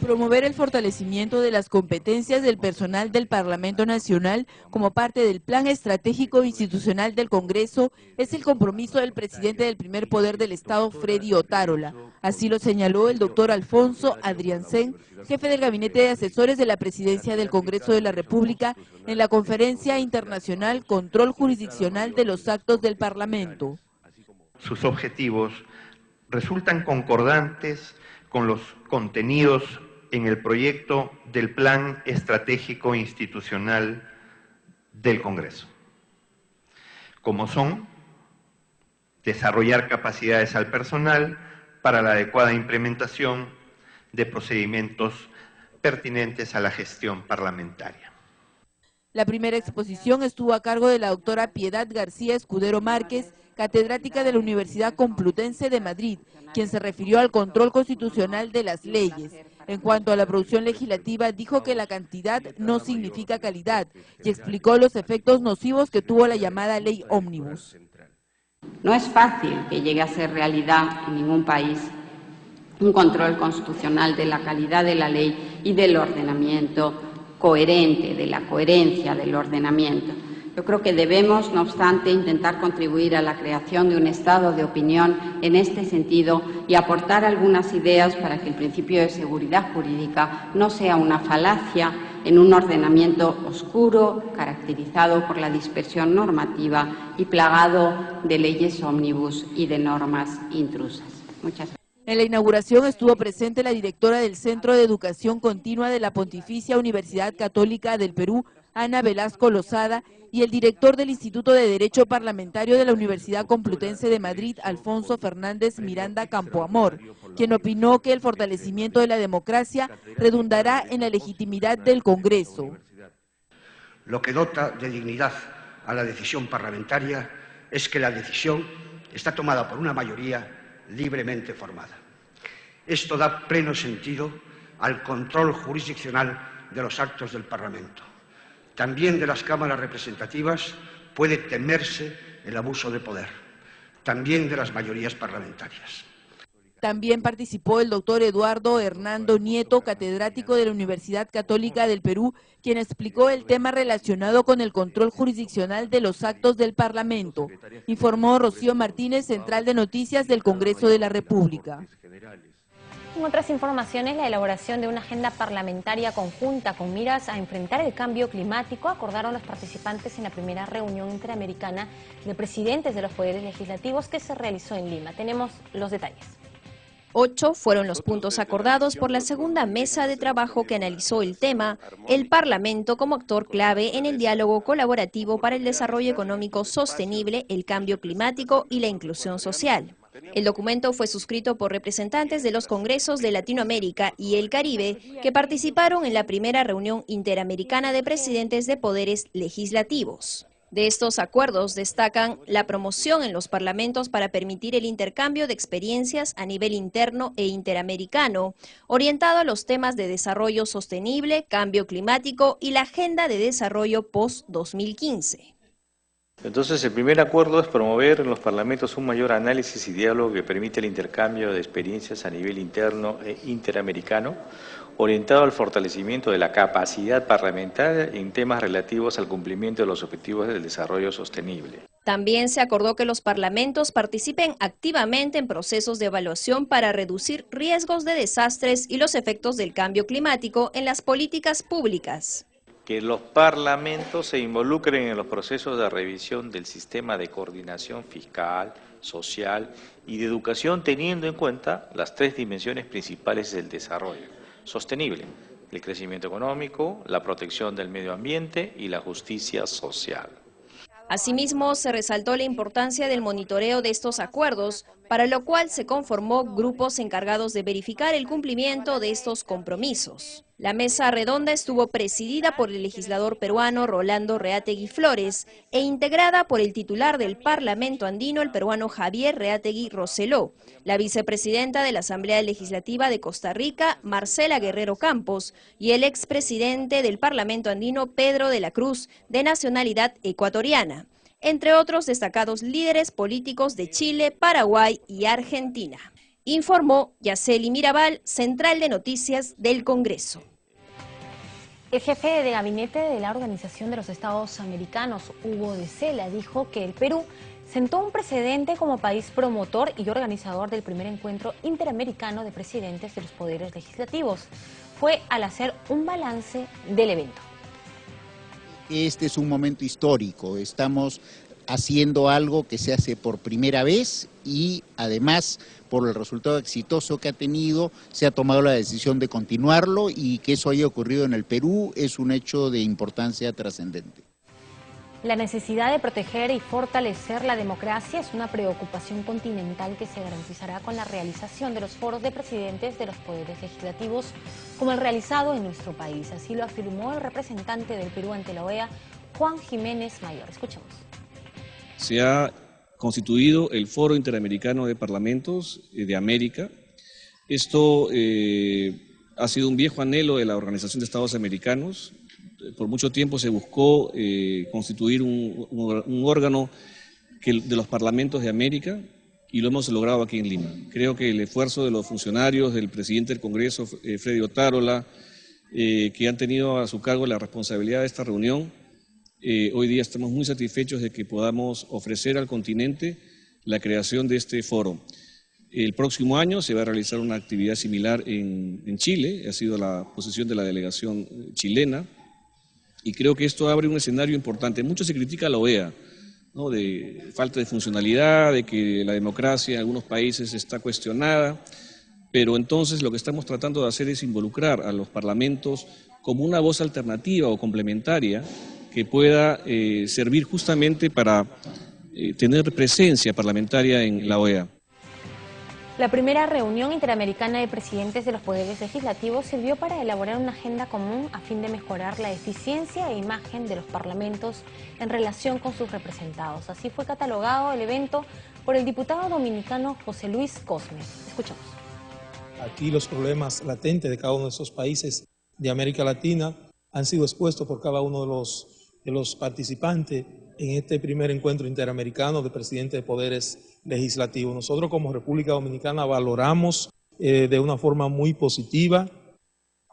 Promover el fortalecimiento de las competencias del personal del Parlamento Nacional como parte del Plan Estratégico Institucional del Congreso es el compromiso del presidente del primer poder del Estado, Freddy Otárola. Así lo señaló el doctor Alfonso Adriancén, jefe del Gabinete de Asesores de la Presidencia del Congreso de la República, en la Conferencia Internacional Control Jurisdiccional de los Actos del Parlamento. Sus objetivos resultan concordantes con los contenidos en el proyecto del Plan Estratégico Institucional del Congreso, como son desarrollar capacidades al personal para la adecuada implementación de procedimientos pertinentes a la gestión parlamentaria. La primera exposición estuvo a cargo de la doctora Piedad García Escudero Márquez, catedrática de la Universidad Complutense de Madrid, quien se refirió al control constitucional de las leyes. En cuanto a la producción legislativa, dijo que la cantidad no significa calidad y explicó los efectos nocivos que tuvo la llamada ley ómnibus. No es fácil que llegue a ser realidad en ningún país un control constitucional de la calidad de la ley y del ordenamiento coherente, de la coherencia del ordenamiento. Yo creo que debemos, no obstante, intentar contribuir a la creación de un estado de opinión en este sentido y aportar algunas ideas para que el principio de seguridad jurídica no sea una falacia en un ordenamiento oscuro, caracterizado por la dispersión normativa y plagado de leyes ómnibus y de normas intrusas. Muchas gracias. En la inauguración estuvo presente la directora del Centro de Educación Continua de la Pontificia Universidad Católica del Perú, Ana Velasco Lozada, y el director del Instituto de Derecho Parlamentario de la Universidad Complutense de Madrid, Alfonso Fernández Miranda Campoamor, quien opinó que el fortalecimiento de la democracia redundará en la legitimidad del Congreso. Lo que dota de dignidad a la decisión parlamentaria es que la decisión está tomada por una mayoría libremente formada. Esto da pleno sentido al control jurisdiccional de los actos del Parlamento. También de las cámaras representativas puede temerse el abuso de poder, también de las mayorías parlamentarias. También participó el doctor Eduardo Hernando Nieto, catedrático de la Universidad Católica del Perú, quien explicó el tema relacionado con el control jurisdiccional de los actos del Parlamento. Informó Rocío Martínez, Central de Noticias del Congreso de la República. En otras informaciones, la elaboración de una agenda parlamentaria conjunta con miras a enfrentar el cambio climático acordaron los participantes en la primera reunión interamericana de presidentes de los poderes legislativos que se realizó en Lima. Tenemos los detalles. 8 fueron los puntos acordados por la segunda mesa de trabajo que analizó el tema, el Parlamento como actor clave en el diálogo colaborativo para el desarrollo económico sostenible, el cambio climático y la inclusión social. El documento fue suscrito por representantes de los congresos de Latinoamérica y el Caribe que participaron en la primera reunión interamericana de presidentes de poderes legislativos. De estos acuerdos destacan la promoción en los parlamentos para permitir el intercambio de experiencias a nivel interno e interamericano, orientado a los temas de desarrollo sostenible, cambio climático y la agenda de desarrollo post-2015. Entonces, el primer acuerdo es promover en los parlamentos un mayor análisis y diálogo que permite el intercambio de experiencias a nivel interno e interamericano, orientado al fortalecimiento de la capacidad parlamentaria en temas relativos al cumplimiento de los objetivos del desarrollo sostenible. También se acordó que los parlamentos participen activamente en procesos de evaluación para reducir riesgos de desastres y los efectos del cambio climático en las políticas públicas. Que los parlamentos se involucren en los procesos de revisión del sistema de coordinación fiscal, social y de educación, teniendo en cuenta las 3 dimensiones principales del desarrollo sostenible: el crecimiento económico, la protección del medio ambiente y la justicia social. Asimismo, se resaltó la importancia del monitoreo de estos acuerdos, para lo cual se conformó grupos encargados de verificar el cumplimiento de estos compromisos. La mesa redonda estuvo presidida por el legislador peruano Rolando Reategui Flores e integrada por el titular del Parlamento andino, el peruano Javier Reategui Roseló, la vicepresidenta de la Asamblea Legislativa de Costa Rica, Marcela Guerrero Campos, y el expresidente del Parlamento andino, Pedro de la Cruz, de nacionalidad ecuatoriana. entre otros destacados líderes políticos de Chile, Paraguay y Argentina. Informó Yaceli Mirabal, Central de Noticias del Congreso. El jefe de gabinete de la Organización de los Estados Americanos, Hugo de Sela, dijo que el Perú sentó un precedente como país promotor y organizador del primer encuentro interamericano de presidentes de los poderes legislativos. Fue al hacer un balance del evento. Este es un momento histórico, estamos haciendo algo que se hace por primera vez y además por el resultado exitoso que ha tenido, se ha tomado la decisión de continuarlo y que eso haya ocurrido en el Perú es un hecho de importancia trascendente. La necesidad de proteger y fortalecer la democracia es una preocupación continental que se garantizará con la realización de los foros de presidentes de los poderes legislativos como el realizado en nuestro país. Así lo afirmó el representante del Perú ante la OEA, Juan Jiménez Mayor. Escuchemos. Se ha constituido el Foro Interamericano de Parlamentos de América. Esto ha sido un viejo anhelo de la Organización de Estados Americanos. Por mucho tiempo se buscó constituir un órgano de los parlamentos de América y lo hemos logrado aquí en Lima. Creo que el esfuerzo de los funcionarios, del presidente del Congreso, Freddy Otárola, que han tenido a su cargo la responsabilidad de esta reunión, hoy día estamos muy satisfechos de que podamos ofrecer al continente la creación de este foro. El próximo año se va a realizar una actividad similar en Chile, ha sido la posición de la delegación chilena, y creo que esto abre un escenario importante. Mucho se critica a la OEA, ¿no?, de falta de funcionalidad, de que la democracia en algunos países está cuestionada, pero entonces lo que estamos tratando de hacer es involucrar a los parlamentos como una voz alternativa o complementaria que pueda servir justamente para tener presencia parlamentaria en la OEA. La primera reunión interamericana de presidentes de los poderes legislativos sirvió para elaborar una agenda común a fin de mejorar la eficiencia e imagen de los parlamentos en relación con sus representados. Así fue catalogado el evento por el diputado dominicano José Luis Cosme. Escuchamos. Aquí los problemas latentes de cada uno de esos países de América Latina han sido expuestos por cada uno de los participantes en este primer encuentro interamericano de presidentes de poderes legislativos. Nosotros como República Dominicana valoramos de una forma muy positiva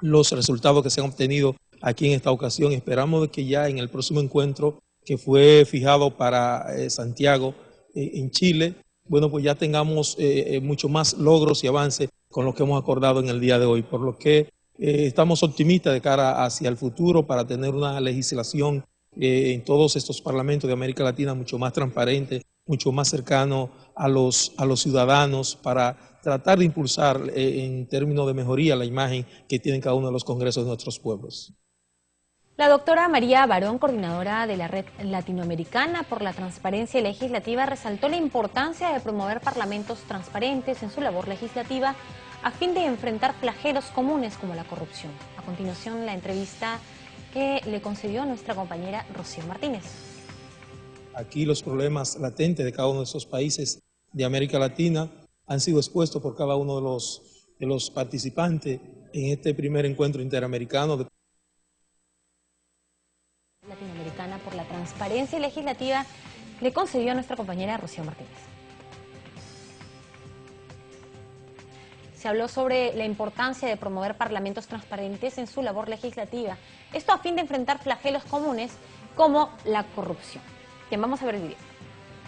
los resultados que se han obtenido aquí en esta ocasión. Esperamos que ya en el próximo encuentro que fue fijado para Santiago en Chile, bueno, pues ya tengamos mucho más logros y avances con lo que hemos acordado en el día de hoy, por lo que estamos optimistas de cara hacia el futuro para tener una legislación en todos estos parlamentos de América Latina mucho más transparente, mucho más cercano a los ciudadanos para tratar de impulsar en términos de mejoría la imagen que tienen cada uno de los congresos de nuestros pueblos. La doctora María Barón, coordinadora de la Red Latinoamericana por la Transparencia Legislativa, resaltó la importancia de promover parlamentos transparentes en su labor legislativa a fin de enfrentar flagelos comunes como la corrupción. A continuación, la entrevista que le concedió nuestra compañera Rocío Martínez. Aquí los problemas latentes de cada uno de esos países de América Latina han sido expuestos por cada uno de los participantes en este primer encuentro interamericano Latinoamericana por la Transparencia Legislativa le concedió a nuestra compañera Rocío Martínez. Se habló sobre la importancia de promover parlamentos transparentes en su labor legislativa, esto a fin de enfrentar flagelos comunes como la corrupción. Bien, vamos a ver el video.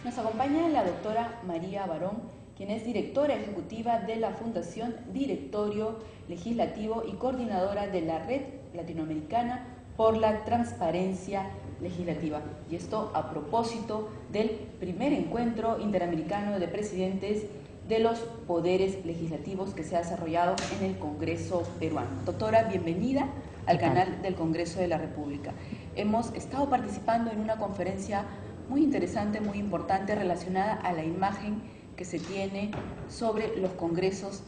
Nos acompaña la doctora María Barón, quien es directora ejecutiva de la Fundación Directorio Legislativo y coordinadora de la Red Latinoamericana por la Transparencia Legislativa. Y esto a propósito del primer encuentro interamericano de presidentes de los poderes legislativos que se ha desarrollado en el Congreso peruano. Doctora, bienvenida al canal del Congreso de la República. Hemos estado participando en una conferencia muy interesante, muy importante, relacionada a la imagen que se tiene sobre los congresos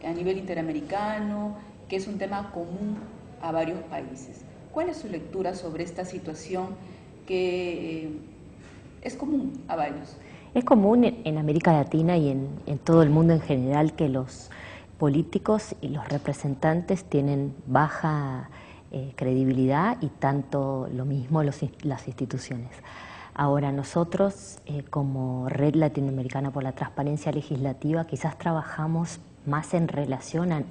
a nivel interamericano, que es un tema común a varios países. ¿Cuál es su lectura sobre esta situación que es común a varios? Es común en América Latina y en todo el mundo en general que los políticos y los representantes tienen baja credibilidad y tanto lo mismo las instituciones. Ahora, nosotros como Red Latinoamericana por la Transparencia Legislativa quizás trabajamos más en relación a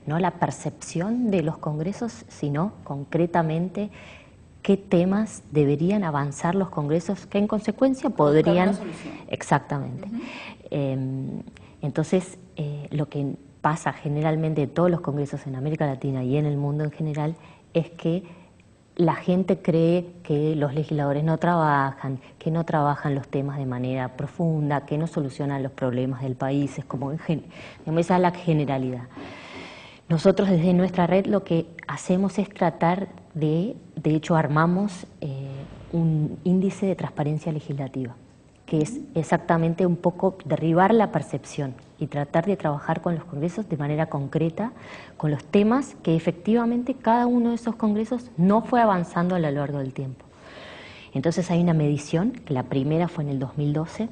no la percepción de los congresos, sino concretamente qué temas deberían avanzar los congresos, que en consecuencia podrían... Exactamente. Entonces, lo que pasa generalmente en todos los congresos en América Latina y en el mundo en general es que la gente cree que los legisladores no trabajan, que no trabajan los temas de manera profunda, que no solucionan los problemas del país, es como esa es la generalidad. Nosotros desde nuestra red lo que hacemos es tratar de hecho armamos un índice de transparencia legislativa, que es exactamente un poco derribar la percepción y tratar de trabajar con los congresos de manera concreta, con los temas que efectivamente cada uno de esos congresos no fue avanzando a lo largo del tiempo. Entonces hay una medición, que la primera fue en el 2012,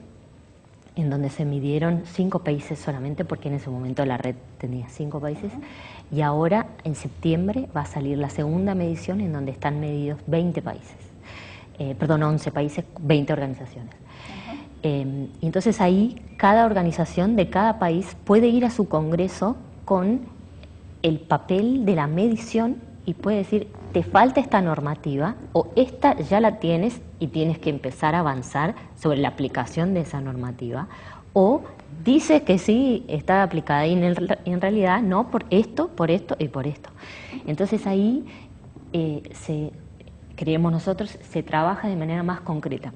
en donde se midieron 5 países solamente, porque en ese momento la red tenía 5 países, y ahora en septiembre va a salir la segunda medición en donde están medidos 20 países, 11 países, 20 organizaciones. Entonces ahí cada organización de cada país puede ir a su congreso con el papel de la medición y puede decir, te falta esta normativa o esta ya la tienes y tienes que empezar a avanzar sobre la aplicación de esa normativa, o dice que sí está aplicada y en realidad no, por esto y por esto. Entonces ahí creemos nosotros, se trabaja de manera más concreta.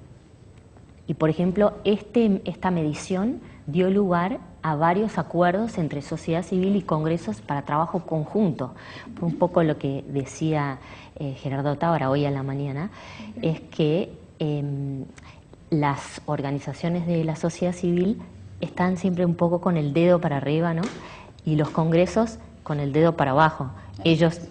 Y por ejemplo, esta medición dio lugar a varios acuerdos entre sociedad civil y congresos para trabajo conjunto. Un poco lo que decía Gerardo Tábara hoy a la mañana, es que las organizaciones de la sociedad civil están siempre un poco con el dedo para arriba, ¿no? Y los congresos con el dedo para abajo. Ellos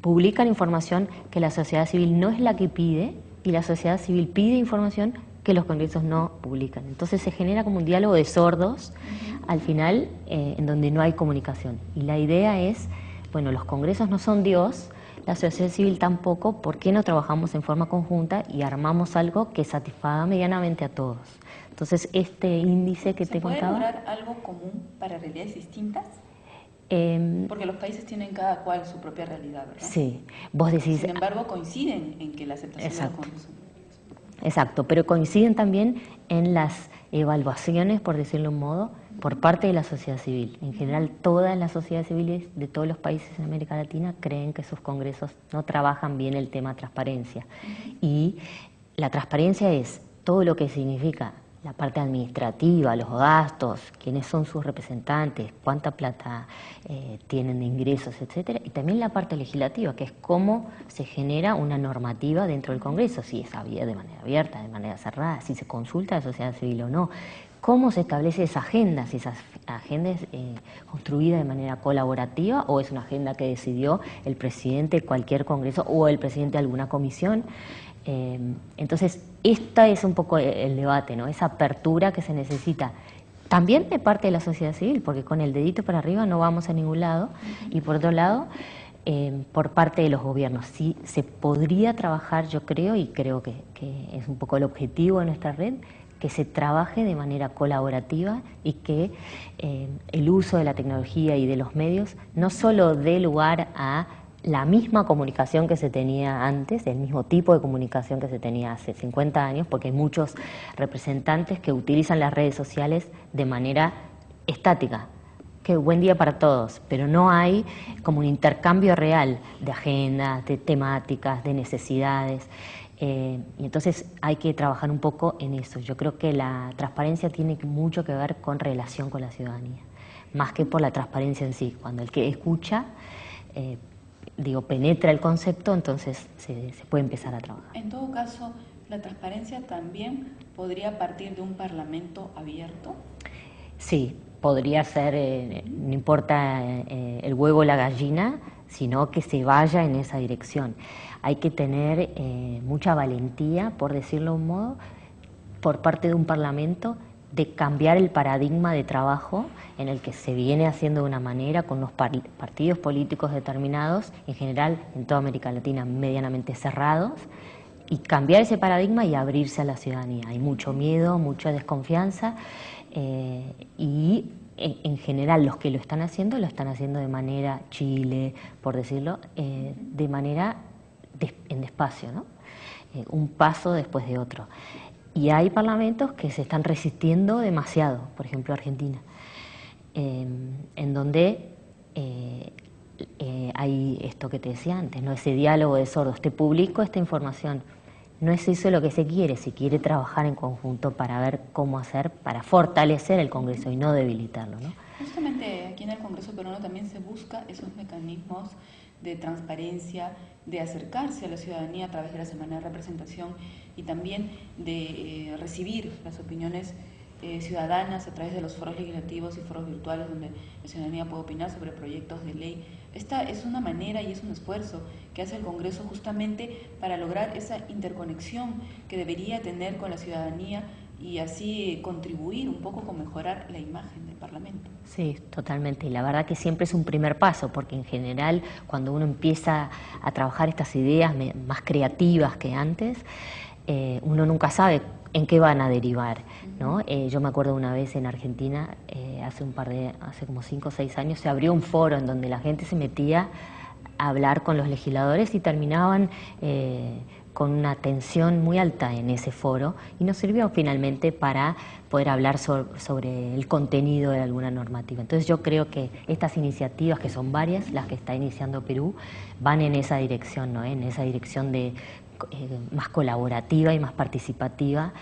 publican información que la sociedad civil no es la que pide y la sociedad civil pide información que los congresos no publican. Entonces se genera como un diálogo de sordos, al final, en donde no hay comunicación. Y la idea es, bueno, los congresos no son Dios, la sociedad civil tampoco, ¿por qué no trabajamos en forma conjunta y armamos algo que satisfaga medianamente a todos? Entonces, este índice que te contaba... ¿Se puede lograr algo común para realidades distintas? Porque los países tienen cada cual su propia realidad, ¿verdad? Sí, vos decís... Sin embargo, coinciden en que la aceptación de los congresos... Exacto, pero coinciden también en las evaluaciones, por decirlo de un modo, por parte de la sociedad civil. En general, todas las sociedades civiles de todos los países de América Latina creen que sus congresos no trabajan bien el tema transparencia. Y la transparencia es todo lo que significa la parte administrativa, los gastos, quiénes son sus representantes, cuánta plata tienen de ingresos, etcétera, y también la parte legislativa, que es cómo se genera una normativa dentro del Congreso, si es de manera abierta, de manera cerrada, si se consulta a la sociedad civil o no, cómo se establece esa agenda, si esa agenda es construida de manera colaborativa o es una agenda que decidió el presidente de cualquier Congreso o el presidente de alguna comisión. Entonces, esta es un poco el debate, ¿no? Esa apertura que se necesita también de parte de la sociedad civil, porque con el dedito para arriba no vamos a ningún lado, y por otro lado, por parte de los gobiernos. Sí se podría trabajar, yo creo, y creo que es un poco el objetivo de nuestra red, que se trabaje de manera colaborativa y que el uso de la tecnología y de los medios no solo dé lugar a la misma comunicación que se tenía antes, el mismo tipo de comunicación que se tenía hace 50 años, porque hay muchos representantes que utilizan las redes sociales de manera estática. Que buen día para todos, pero no hay como un intercambio real de agendas, de temáticas, de necesidades. Y entonces hay que trabajar un poco en eso. Yo creo que la transparencia tiene mucho que ver con relación con la ciudadanía, más que por la transparencia en sí. Cuando el que escucha... penetra el concepto, entonces se puede empezar a trabajar. En todo caso, ¿la transparencia también podría partir de un parlamento abierto? Sí, podría ser, no importa el huevo o la gallina, sino que se vaya en esa dirección. Hay que tener mucha valentía, por decirlo de un modo, por parte de un parlamento, de cambiar el paradigma de trabajo en el que se viene haciendo de una manera con unos partidos políticos determinados, en general en toda América Latina medianamente cerrados, y cambiar ese paradigma y abrirse a la ciudadanía. Hay mucho miedo, mucha desconfianza y en general los que lo están haciendo de manera, Chile, por decirlo, de manera en despacio, ¿no? Un paso después de otro. Y hay parlamentos que se están resistiendo demasiado, por ejemplo Argentina, en donde hay esto que te decía antes, ¿no? Ese diálogo de sordos, te publico esta información. No es eso lo que se quiere trabajar en conjunto para ver cómo hacer, para fortalecer el Congreso y no debilitarlo, ¿no? Justamente aquí en el Congreso peruano también se busca esos mecanismos de transparencia, de acercarse a la ciudadanía a través de la semana de representación y también de recibir las opiniones ciudadanas a través de los foros legislativos y foros virtuales donde la ciudadanía puede opinar sobre proyectos de ley. Esta es una manera y es un esfuerzo que hace el Congreso justamente para lograr esa interconexión que debería tener con la ciudadanía y así contribuir un poco con mejorar la imagen del Parlamento. Sí, totalmente. Y la verdad que siempre es un primer paso, porque en general cuando uno empieza a trabajar estas ideas más creativas que antes, uno nunca sabe en qué van a derivar, ¿no? Yo me acuerdo una vez en Argentina, hace como 5 o 6 años, se abrió un foro en donde la gente se metía a hablar con los legisladores y terminaban con una tensión muy alta en ese foro y nos sirvió finalmente para poder hablar sobre el contenido de alguna normativa. Entonces yo creo que estas iniciativas, que son varias, las que está iniciando Perú, van en esa dirección, ¿no? En esa dirección de más colaborativa y más participativa,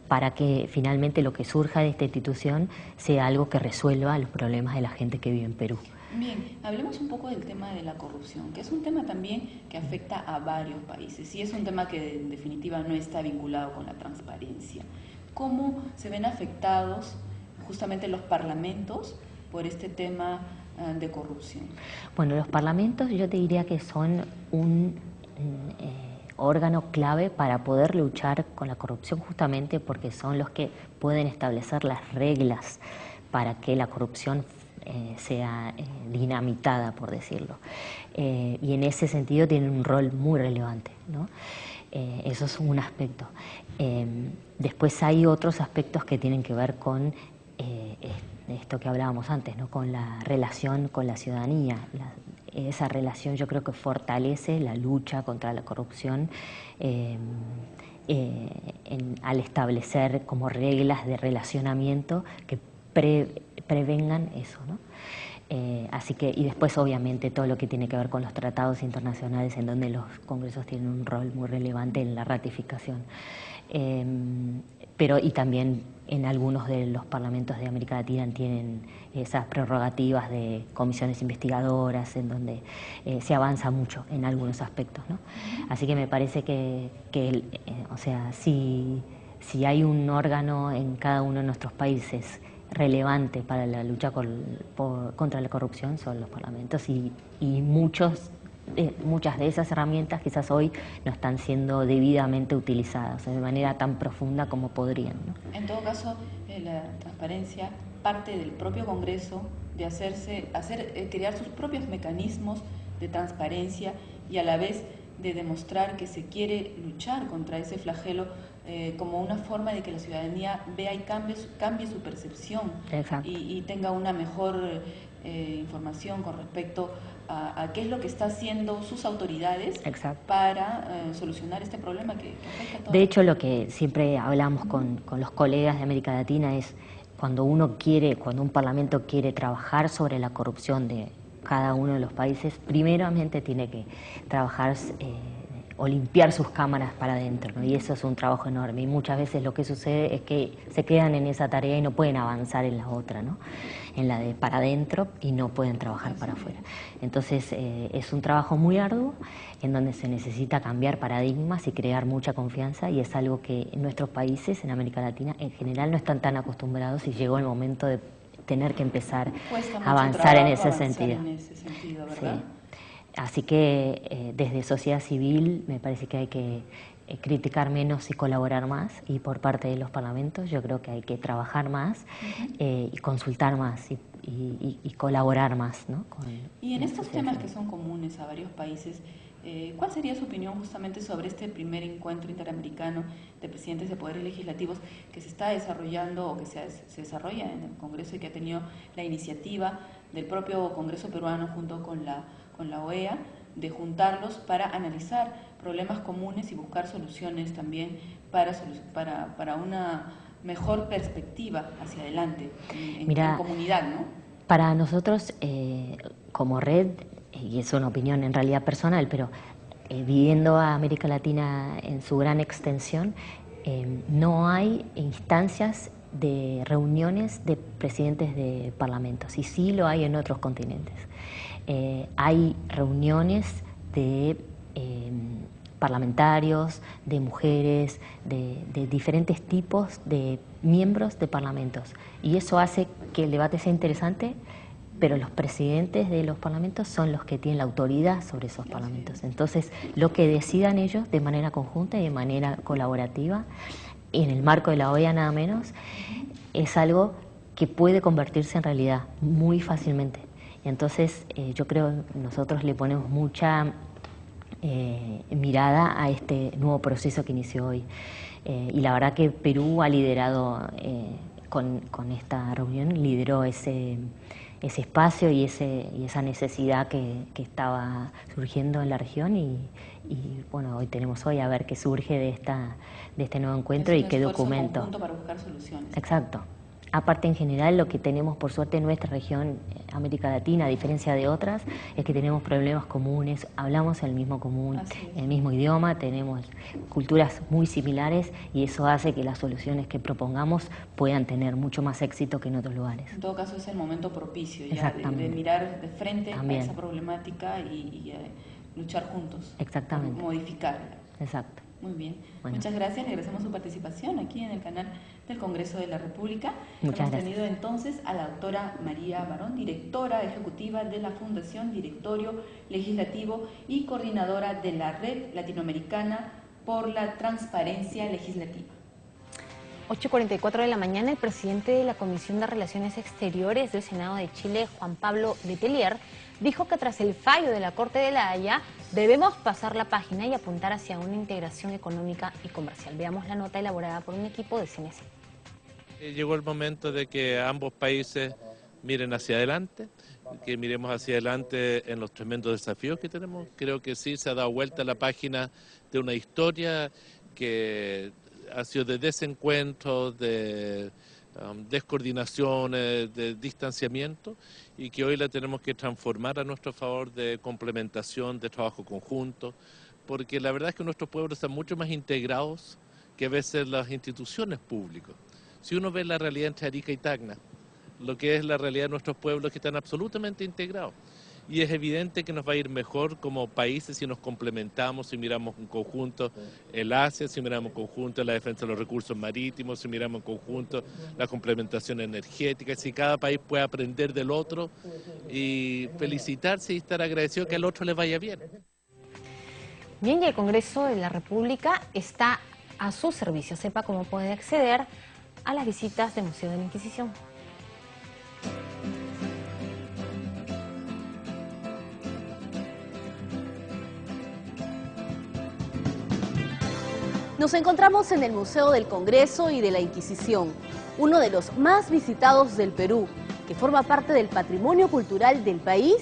para que finalmente lo que surja de esta institución sea algo que resuelva los problemas de la gente que vive en Perú. Bien, hablemos un poco del tema de la corrupción, que es un tema también que afecta a varios países y es un tema que en definitiva no está vinculado con la transparencia. ¿Cómo se ven afectados justamente los parlamentos por este tema de corrupción? Bueno, los parlamentos yo te diría que son un órgano clave para poder luchar con la corrupción, justamente porque son los que pueden establecer las reglas para que la corrupción sea dinamitada, por decirlo. Y en ese sentido tienen un rol muy relevante, ¿no? Eso es un aspecto. Después hay otros aspectos que tienen que ver con esto que hablábamos antes, ¿no? Con la relación con la ciudadanía. Esa relación yo creo que fortalece la lucha contra la corrupción al establecer como reglas de relacionamiento que prevengan eso, ¿no? Así que, y después obviamente todo lo que tiene que ver con los tratados internacionales en donde los congresos tienen un rol muy relevante en la ratificación. Pero y también en algunos de los parlamentos de América Latina tienen esas prerrogativas de comisiones investigadoras en donde se avanza mucho en algunos aspectos, ¿no? Así que me parece que o sea, si hay un órgano en cada uno de nuestros países relevante para la lucha contra la corrupción, son los parlamentos y muchas de esas herramientas quizás hoy no están siendo debidamente utilizadas de manera tan profunda como podrían, ¿no? En todo caso, la transparencia parte del propio Congreso de crear sus propios mecanismos de transparencia y a la vez de demostrar que se quiere luchar contra ese flagelo como una forma de que la ciudadanía vea y cambie su percepción y tenga una mejor información con respecto a qué es lo que está haciendo sus autoridades para solucionar este problema que afecta a todos. De hecho, lo que siempre hablamos con los colegas de América Latina es cuando un parlamento quiere trabajar sobre la corrupción de cada uno de los países, primeramente tiene que trabajar o limpiar sus cámaras para adentro, ¿no? Y eso es un trabajo enorme y muchas veces lo que sucede es que se quedan en esa tarea y no pueden avanzar en la otra, ¿no? En la de para adentro y no pueden trabajar para afuera. Entonces es un trabajo muy arduo en donde se necesita cambiar paradigmas y crear mucha confianza y es algo que en nuestros países, en América Latina, en general no están tan acostumbrados y llegó el momento de tener que empezar a avanzar en ese sentido. ¿Verdad? Sí. Así que desde sociedad civil me parece que hay que criticar menos y colaborar más, y por parte de los parlamentos yo creo que hay que trabajar más y consultar más y colaborar más, ¿no? Y en estos temas que son comunes a varios países, ¿Cuál sería su opinión justamente sobre este primer encuentro interamericano de presidentes de poderes legislativos que se está desarrollando o que se desarrolla en el Congreso y que ha tenido la iniciativa del propio Congreso peruano junto con la OEA de juntarlos para analizar problemas comunes y buscar soluciones también para una mejor perspectiva hacia adelante en comunidad, ¿no? Para nosotros, como red, y es una opinión en realidad personal, pero viviendo a América Latina en su gran extensión, no hay instancias de reuniones de presidentes de parlamentos, y sí lo hay en otros continentes. Hay reuniones de parlamentarios, de mujeres, de diferentes tipos de miembros de parlamentos, y eso hace que el debate sea interesante, pero los presidentes de los parlamentos son los que tienen la autoridad sobre esos parlamentos. Entonces, lo que decidan ellos de manera conjunta y de manera colaborativa, en el marco de la OEA nada menos, es algo que puede convertirse en realidad muy fácilmente. Entonces, yo creo que nosotros le ponemos mucha mirada a este nuevo proceso que inició hoy. Y la verdad que Perú ha liderado, con esta reunión, lideró ese espacio y esa necesidad que estaba surgiendo en la región, y bueno, hoy tenemos a ver qué surge de este nuevo encuentro y qué documento. Para buscar soluciones. Exacto. Aparte, en general, lo que tenemos, por suerte, en nuestra región, América Latina, a diferencia de otras, es que tenemos problemas comunes, hablamos el mismo común, el mismo idioma, tenemos culturas muy similares, y eso hace que las soluciones que propongamos puedan tener mucho más éxito que en otros lugares. En todo caso, es el momento propicio ya de mirar de frente a esa problemática y luchar juntos. Exactamente. Modificarla. Exacto. Muy bien. Bueno. Muchas gracias. Le agradecemos su participación aquí en el canal del Congreso de la República. Hemos tenido entonces a la doctora María Barón, directora ejecutiva de la Fundación, Directorio Legislativo y coordinadora de la Red Latinoamericana por la Transparencia Legislativa. 8:44 de la mañana, el presidente de la Comisión de Relaciones Exteriores del Senado de Chile, Juan Pablo Letelier, dijo que tras el fallo de la Corte de La Haya, debemos pasar la página y apuntar hacia una integración económica y comercial. Veamos la nota elaborada por un equipo de CNC. Llegó el momento de que ambos países miren hacia adelante, que miremos hacia adelante en los tremendos desafíos que tenemos. Creo que sí se ha dado vuelta la página de una historia que ha sido de desencuentros, de descoordinaciones, de distanciamiento, y que hoy la tenemos que transformar a nuestro favor de complementación, de trabajo conjunto, porque la verdad es que nuestros pueblos están mucho más integrados que a veces las instituciones públicas. Si uno ve la realidad entre Arica y Tacna, lo que es la realidad de nuestros pueblos, que están absolutamente integrados. Y es evidente que nos va a ir mejor como países si nos complementamos, si miramos en conjunto el Asia, si miramos en conjunto la defensa de los recursos marítimos, si miramos en conjunto la complementación energética, si cada país puede aprender del otro y felicitarse y estar agradecido que al otro le vaya bien. Bien, y el Congreso de la República está a su servicio. Sepa cómo puede acceder a las visitas del Museo de la Inquisición. Nos encontramos en el Museo del Congreso y de la Inquisición, uno de los más visitados del Perú, que forma parte del patrimonio cultural del país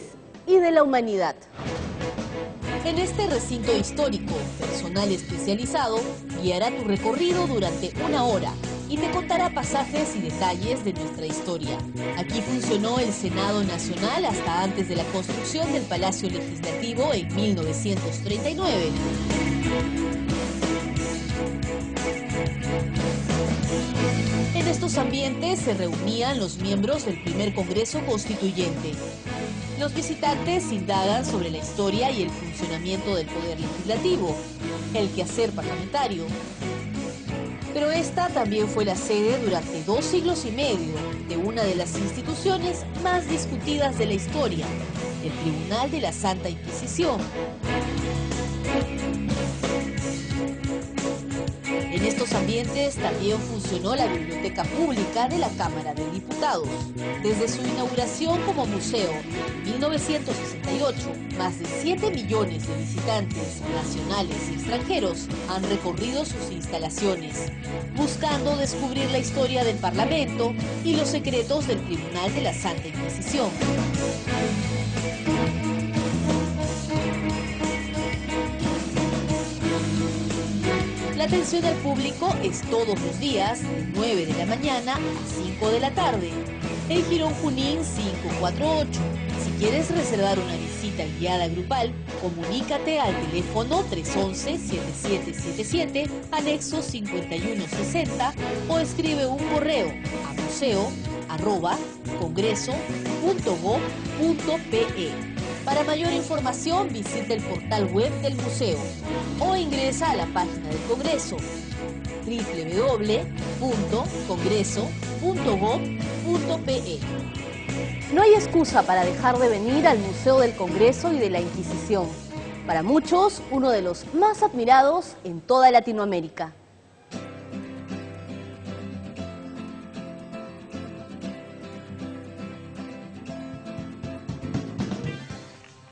y de la humanidad. En este recinto histórico, personal especializado guiará tu recorrido durante 1 hora y te contará pasajes y detalles de nuestra historia. Aquí funcionó el Senado Nacional hasta antes de la construcción del Palacio Legislativo en 1939. En estos ambientes se reunían los miembros del primer Congreso Constituyente. Los visitantes indagan sobre la historia y el funcionamiento del Poder Legislativo, el quehacer parlamentario. Pero esta también fue la sede durante 2 siglos y medio de una de las instituciones más discutidas de la historia, el Tribunal de la Santa Inquisición. En En estos ambientes también funcionó la Biblioteca Pública de la Cámara de Diputados. Desde su inauguración como museo en 1968, más de 7 millones de visitantes nacionales y extranjeros han recorrido sus instalaciones, buscando descubrir la historia del Parlamento y los secretos del Tribunal de la Santa Inquisición. La atención al público es todos los días, de 9 de la mañana a 5 de la tarde. En Girón Junín 548. Si quieres reservar una visita guiada grupal, comunícate al teléfono 311-7777, anexo 5160, o escribe un correo a museo@congreso.gov.pe. Para mayor información, visita el portal web del museo o ingresa a la página del Congreso www.congreso.gov.pe. No hay excusa para dejar de venir al Museo del Congreso y de la Inquisición. Para muchos, uno de los más admirados en toda Latinoamérica.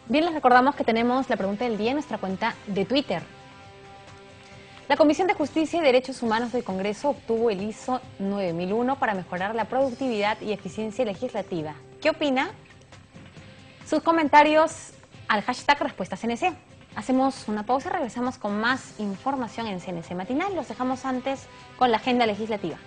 Bien, les recordamos que tenemos la pregunta del día en nuestra cuenta de Twitter. La Comisión de Justicia y Derechos Humanos del Congreso obtuvo el ISO 9001 para mejorar la productividad y eficiencia legislativa. ¿Qué opina? Sus comentarios al hashtag Respuesta CNC. Hacemos una pausa y regresamos con más información en CNC Matinal. Los dejamos antes con la agenda legislativa.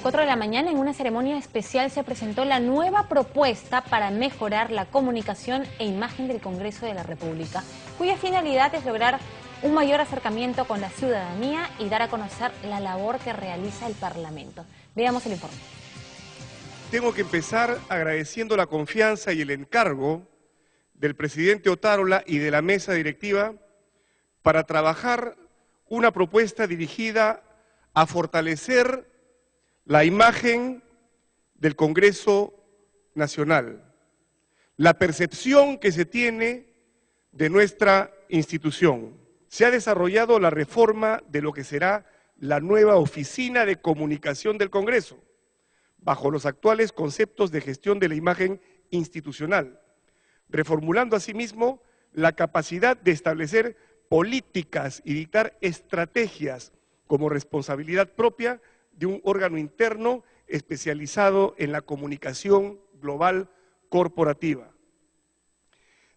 De la mañana, en una ceremonia especial, se presentó la nueva propuesta para mejorar la comunicación e imagen del Congreso de la República, cuya finalidad es lograr un mayor acercamiento con la ciudadanía y dar a conocer la labor que realiza el Parlamento. Veamos el informe. Tengo que empezar agradeciendo la confianza y el encargo del presidente Otárola y de la mesa directiva para trabajar una propuesta dirigida a fortalecer la imagen del Congreso Nacional, la percepción que se tiene de nuestra institución. Se ha desarrollado la reforma de lo que será la nueva Oficina de Comunicación del Congreso, bajo los actuales conceptos de gestión de la imagen institucional, reformulando asimismo la capacidad de establecer políticas y dictar estrategias como responsabilidad propia de un órgano interno especializado en la comunicación global corporativa.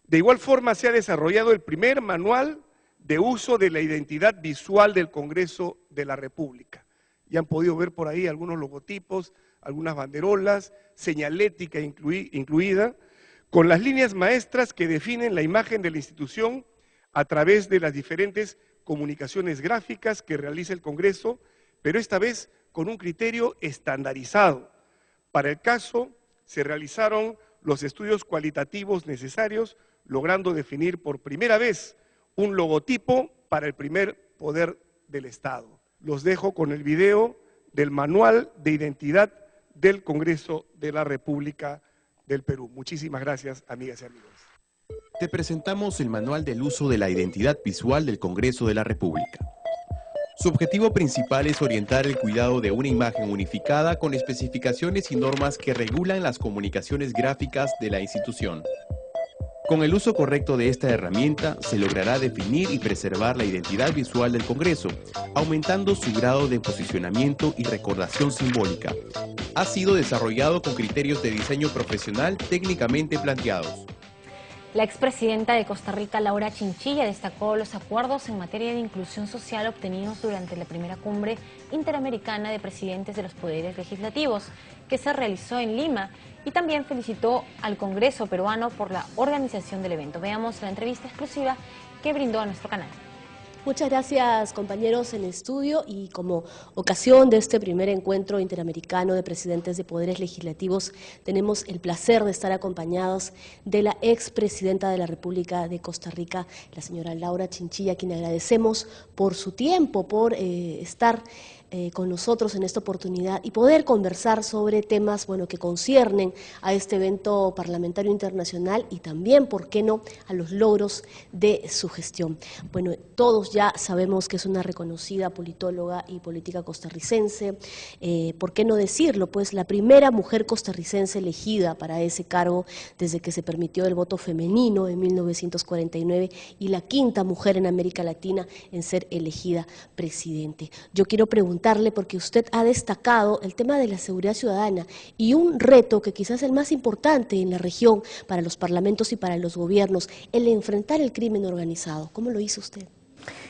De igual forma, se ha desarrollado el primer manual de uso de la identidad visual del Congreso de la República. Ya han podido ver por ahí algunos logotipos, algunas banderolas, señalética incluida, con las líneas maestras que definen la imagen de la institución a través de las diferentes comunicaciones gráficas que realiza el Congreso, pero esta vez con un criterio estandarizado. Para el caso, se realizaron los estudios cualitativos necesarios, logrando definir por primera vez un logotipo para el primer poder del Estado. Los dejo con el video del Manual de Identidad del Congreso de la República del Perú. Muchísimas gracias, amigas y amigos. Te presentamos el Manual del Uso de la Identidad Visual del Congreso de la República. Su objetivo principal es orientar el cuidado de una imagen unificada con especificaciones y normas que regulan las comunicaciones gráficas de la institución. Con el uso correcto de esta herramienta, se logrará definir y preservar la identidad visual del Congreso, aumentando su grado de posicionamiento y recordación simbólica. Ha sido desarrollado con criterios de diseño profesional técnicamente planteados. La expresidenta de Costa Rica, Laura Chinchilla, destacó los acuerdos en materia de inclusión social obtenidos durante la primera cumbre interamericana de presidentes de los poderes legislativos, que se realizó en Lima, y también felicitó al Congreso peruano por la organización del evento. Veamos la entrevista exclusiva que brindó a nuestro canal. Muchas gracias, compañeros en estudio, y como ocasión de este primer encuentro interamericano de presidentes de poderes legislativos, tenemos el placer de estar acompañados de la expresidenta de la República de Costa Rica, la señora Laura Chinchilla, a quien agradecemos por su tiempo, por estar con nosotros en esta oportunidad y poder conversar sobre temas que conciernen a este evento parlamentario internacional y también, ¿por qué no?, a los logros de su gestión. Bueno, todos ya sabemos que es una reconocida politóloga y política costarricense, ¿por qué no decirlo? Pues la primera mujer costarricense elegida para ese cargo desde que se permitió el voto femenino en 1949 y la quinta mujer en América Latina en ser elegida presidente. Yo quiero preguntarle, porque usted ha destacado el tema de la seguridad ciudadana y un reto que quizás es el más importante en la región para los parlamentos y para los gobiernos, el enfrentar el crimen organizado. ¿Cómo lo hizo usted?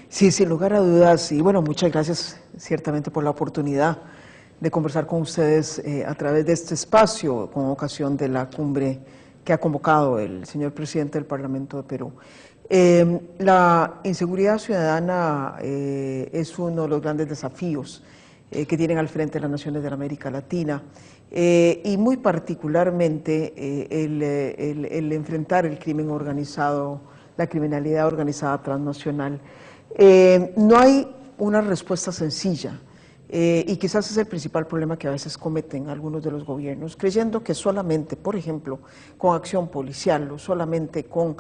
Sí, sin lugar a dudas, y bueno, muchas gracias ciertamente por la oportunidad de conversar con ustedes a través de este espacio con ocasión de la cumbre que ha convocado el señor presidente del Parlamento de Perú. La inseguridad ciudadana es uno de los grandes desafíos que tienen al frente las naciones de la América Latina y muy particularmente el enfrentar el crimen organizado, la criminalidad organizada transnacional. No hay una respuesta sencilla. Y quizás es el principal problema que a veces cometen algunos de los gobiernos, creyendo que solamente, por ejemplo, con acción policial o solamente con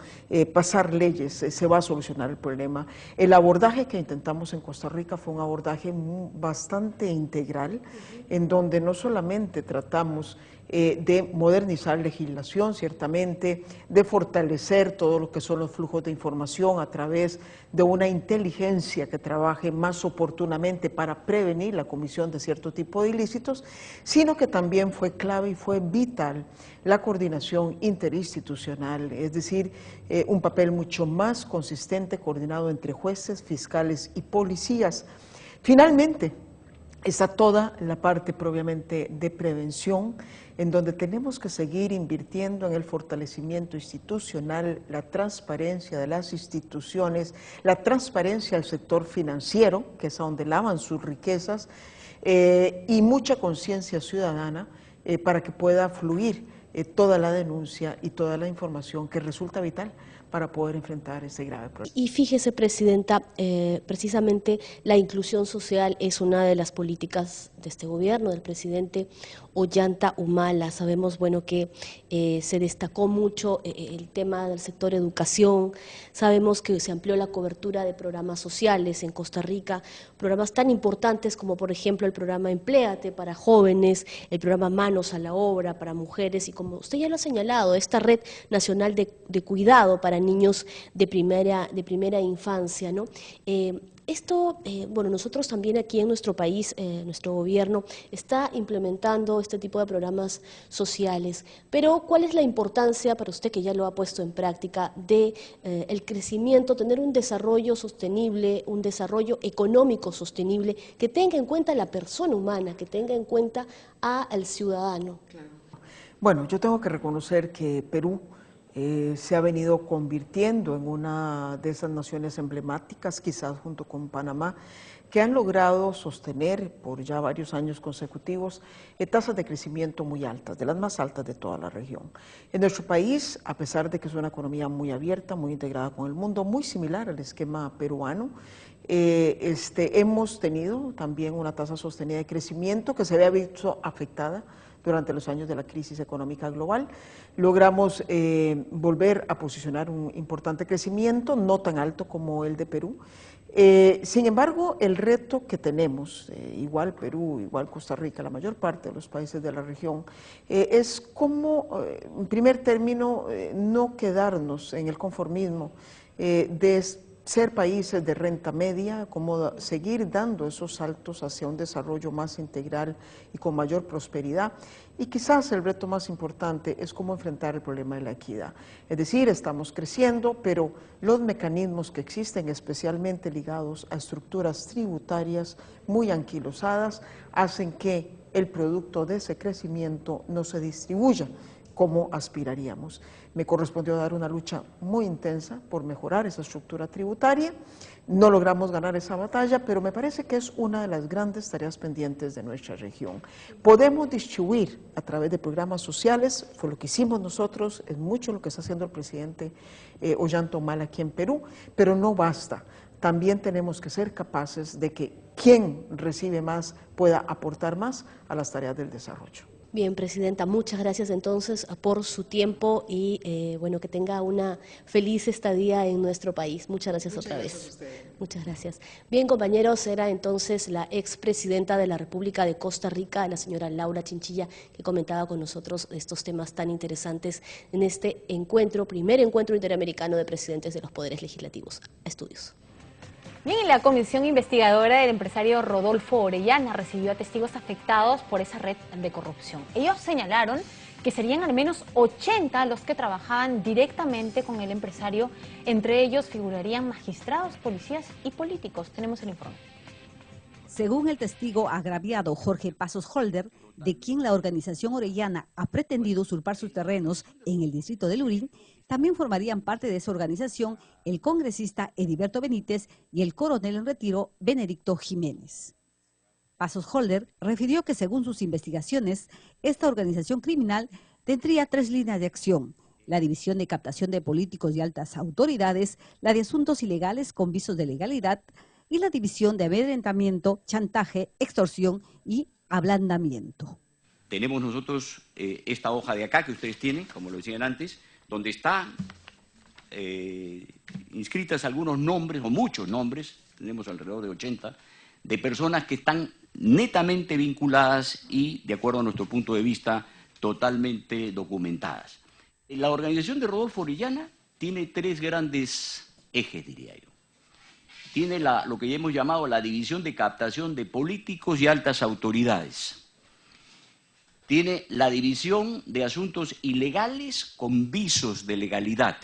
pasar leyes se va a solucionar el problema. El abordaje que intentamos en Costa Rica fue un abordaje bastante integral, en donde no solamente tratamos de modernizar legislación, ciertamente, de fortalecer todo lo que son los flujos de información a través de una inteligencia que trabaje más oportunamente para prevenir la comisión de cierto tipo de ilícitos, sino que también fue clave y fue vital la coordinación interinstitucional, es decir, un papel mucho más consistente, coordinado entre jueces, fiscales y policías. Finalmente, está toda la parte propiamente de prevención, en donde tenemos que seguir invirtiendo en el fortalecimiento institucional, la transparencia de las instituciones, la transparencia del sector financiero, que es a donde lavan sus riquezas, y mucha conciencia ciudadana para que pueda fluir toda la denuncia y toda la información que resulta vital para poder enfrentar ese grave problema. Y fíjese, presidenta, precisamente la inclusión social es una de las políticas de este gobierno, del presidente Ollanta Humala. Sabemos, que se destacó mucho el tema del sector educación, sabemos que se amplió la cobertura de programas sociales en Costa Rica, programas tan importantes como, por ejemplo, el programa Empléate para jóvenes, el programa Manos a la Obra para mujeres y, como usted ya lo ha señalado, esta red nacional de cuidado para niños de primera infancia, ¿no? Esto, nosotros también aquí en nuestro país, nuestro gobierno está implementando este tipo de programas sociales, pero ¿cuál es la importancia para usted, que ya lo ha puesto en práctica, de el crecimiento, tener un desarrollo sostenible, un desarrollo económico sostenible que tenga en cuenta a la persona humana, que tenga en cuenta al ciudadano? Claro. Bueno, yo tengo que reconocer que Perú se ha venido convirtiendo en una de esas naciones emblemáticas, quizás junto con Panamá, que han logrado sostener por ya varios años consecutivos tasas de crecimiento muy altas, de las más altas de toda la región. En nuestro país, a pesar de que es una economía muy abierta, muy integrada con el mundo, muy similar al esquema peruano, hemos tenido también una tasa sostenida de crecimiento que se había visto afectada durante los años de la crisis económica global. Logramos volver a posicionar un importante crecimiento, no tan alto como el de Perú, Sin embargo, el reto que tenemos, igual Perú, igual Costa Rica, la mayor parte de los países de la región, es cómo, en primer término, no quedarnos en el conformismo de ser países de renta media, como seguir dando esos saltos hacia un desarrollo más integral y con mayor prosperidad. Y quizás el reto más importante es cómo enfrentar el problema de la equidad. Es decir, estamos creciendo, pero los mecanismos que existen, especialmente ligados a estructuras tributarias muy anquilosadas, hacen que el producto de ese crecimiento no se distribuya como aspiraríamos. Me correspondió dar una lucha muy intensa por mejorar esa estructura tributaria. No logramos ganar esa batalla, pero me parece que es una de las grandes tareas pendientes de nuestra región. Podemos distribuir a través de programas sociales, fue lo que hicimos nosotros, es mucho lo que está haciendo el presidente Ollanta Humala aquí en Perú, pero no basta. También tenemos que ser capaces de que quien recibe más pueda aportar más a las tareas del desarrollo. Bien, Presidenta, muchas gracias entonces por su tiempo y bueno, que tenga una feliz estadía en nuestro país. Muchas gracias otra vez. Muchas gracias. Bien, compañeros, era entonces la expresidenta de la República de Costa Rica, la señora Laura Chinchilla, que comentaba con nosotros estos temas tan interesantes en este encuentro, primer encuentro interamericano de presidentes de los poderes legislativos. Estudios. Bien, la comisión investigadora del empresario Rodolfo Orellana recibió a testigos afectados por esa red de corrupción. Ellos señalaron que serían al menos 80 los que trabajaban directamente con el empresario. Entre ellos figurarían magistrados, policías y políticos. Tenemos el informe. Según el testigo agraviado Jorge Pasos Holder, de quien la organización Orellana ha pretendido usurpar sus terrenos en el distrito de Lurín, también formarían parte de esa organización el congresista Ediberto Benítez y el coronel en retiro Benedicto Jiménez. Pasos Holder refirió que según sus investigaciones, esta organización criminal tendría 3 líneas de acción: la división de captación de políticos y altas autoridades, la de asuntos ilegales con visos de legalidad y la división de amedrentamiento, chantaje, extorsión y ablandamiento. Tenemos nosotros esta hoja de acá que ustedes tienen, como lo decían antes, donde están inscritas algunos nombres, o muchos nombres, tenemos alrededor de 80, de personas que están netamente vinculadas y, de acuerdo a nuestro punto de vista, totalmente documentadas. La organización de Rodolfo Orellana tiene 3 grandes ejes, diría yo. Tiene lo que ya hemos llamado la división de captación de políticos y altas autoridades. Tiene la división de asuntos ilegales con visos de legalidad.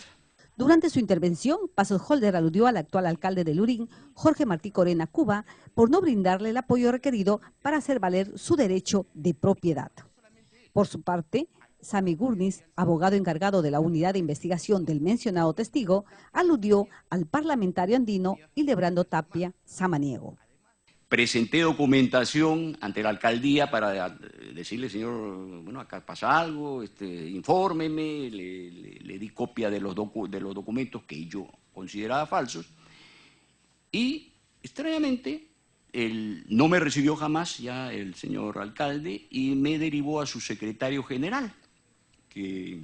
Durante su intervención, Pasos Holder aludió al actual alcalde de Lurín, Jorge Martí Corena Cuba, por no brindarle el apoyo requerido para hacer valer su derecho de propiedad. Por su parte, Sami Gurnis, abogado encargado de la unidad de investigación del mencionado testigo, aludió al parlamentario andino Hildebrando Tapia Samaniego. Presenté documentación ante la alcaldía para decirle, señor, bueno, acá pasa algo, infórmeme, le di copia de los documentos que yo consideraba falsos y, extrañamente, no me recibió jamás ya el señor alcalde y me derivó a su secretario general, que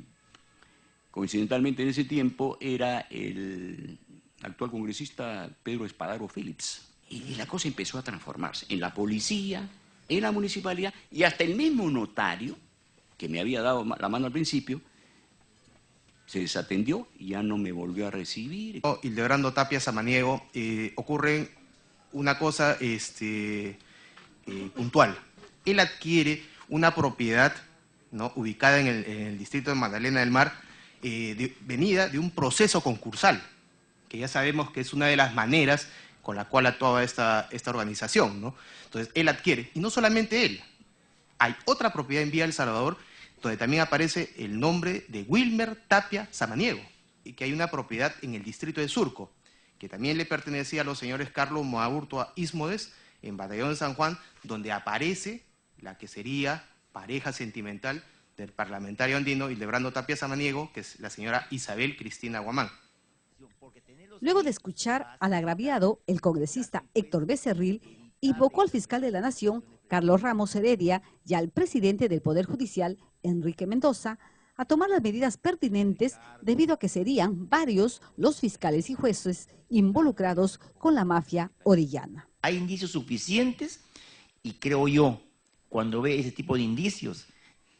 coincidentalmente en ese tiempo era el actual congresista Pedro Espadaro Phillips. Y la cosa empezó a transformarse en la policía, en la municipalidad y hasta el mismo notario, que me había dado la mano al principio, se desatendió y ya no me volvió a recibir. Hildebrando Tapia Samaniego, ocurre una cosa puntual. Él adquiere una propiedad, ¿no?, ubicada en el distrito de Magdalena del Mar, venida de un proceso concursal, que ya sabemos que es una de las maneras con la cual actuaba esta organización, ¿no? Entonces, él adquiere, y no solamente él, hay otra propiedad en Villa El Salvador, donde también aparece el nombre de Wilmer Tapia Samaniego, y que hay una propiedad en el distrito de Surco, que también le pertenecía a los señores Carlos Moaburtua Ismodes, en Batallón San Juan, donde aparece la que sería pareja sentimental del parlamentario andino Hildebrando Tapia Samaniego, que es la señora Isabel Cristina Guamán. Luego de escuchar al agraviado, el congresista Héctor Becerril invocó al fiscal de la Nación, Carlos Ramos Heredia, y al presidente del Poder Judicial, Enrique Mendoza, a tomar las medidas pertinentes debido a que serían varios los fiscales y jueces involucrados con la mafia orellana. Hay indicios suficientes y creo yo, cuando ve ese tipo de indicios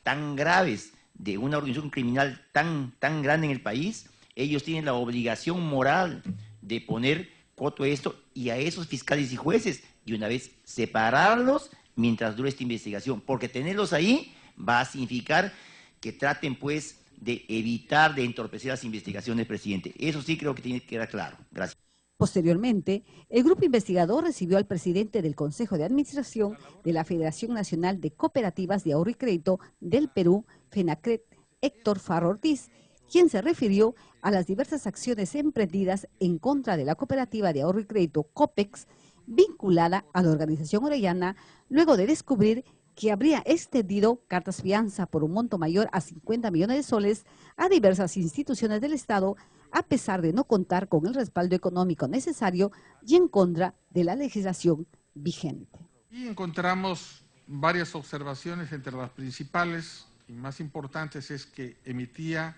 tan graves de una organización criminal tan grande en el país, ellos tienen la obligación moral de poner coto a esto y a esos fiscales y jueces y una vez separarlos mientras dure esta investigación, porque tenerlos ahí va a significar que traten pues de evitar, de entorpecer las investigaciones, presidente. Eso sí creo que tiene que quedar claro. Gracias. Posteriormente, el grupo investigador recibió al presidente del Consejo de Administración de la Federación Nacional de Cooperativas de Ahorro y Crédito del Perú, FENACRED, Héctor Farro Ortiz, quien se refirió a las diversas acciones emprendidas en contra de la cooperativa de ahorro y crédito COPEX, vinculada a la organización orellana, luego de descubrir que habría extendido cartas fianza por un monto mayor a 50 millones de soles a diversas instituciones del Estado, a pesar de no contar con el respaldo económico necesario y en contra de la legislación vigente. Y encontramos varias observaciones, entre las principales y más importantes es que emitía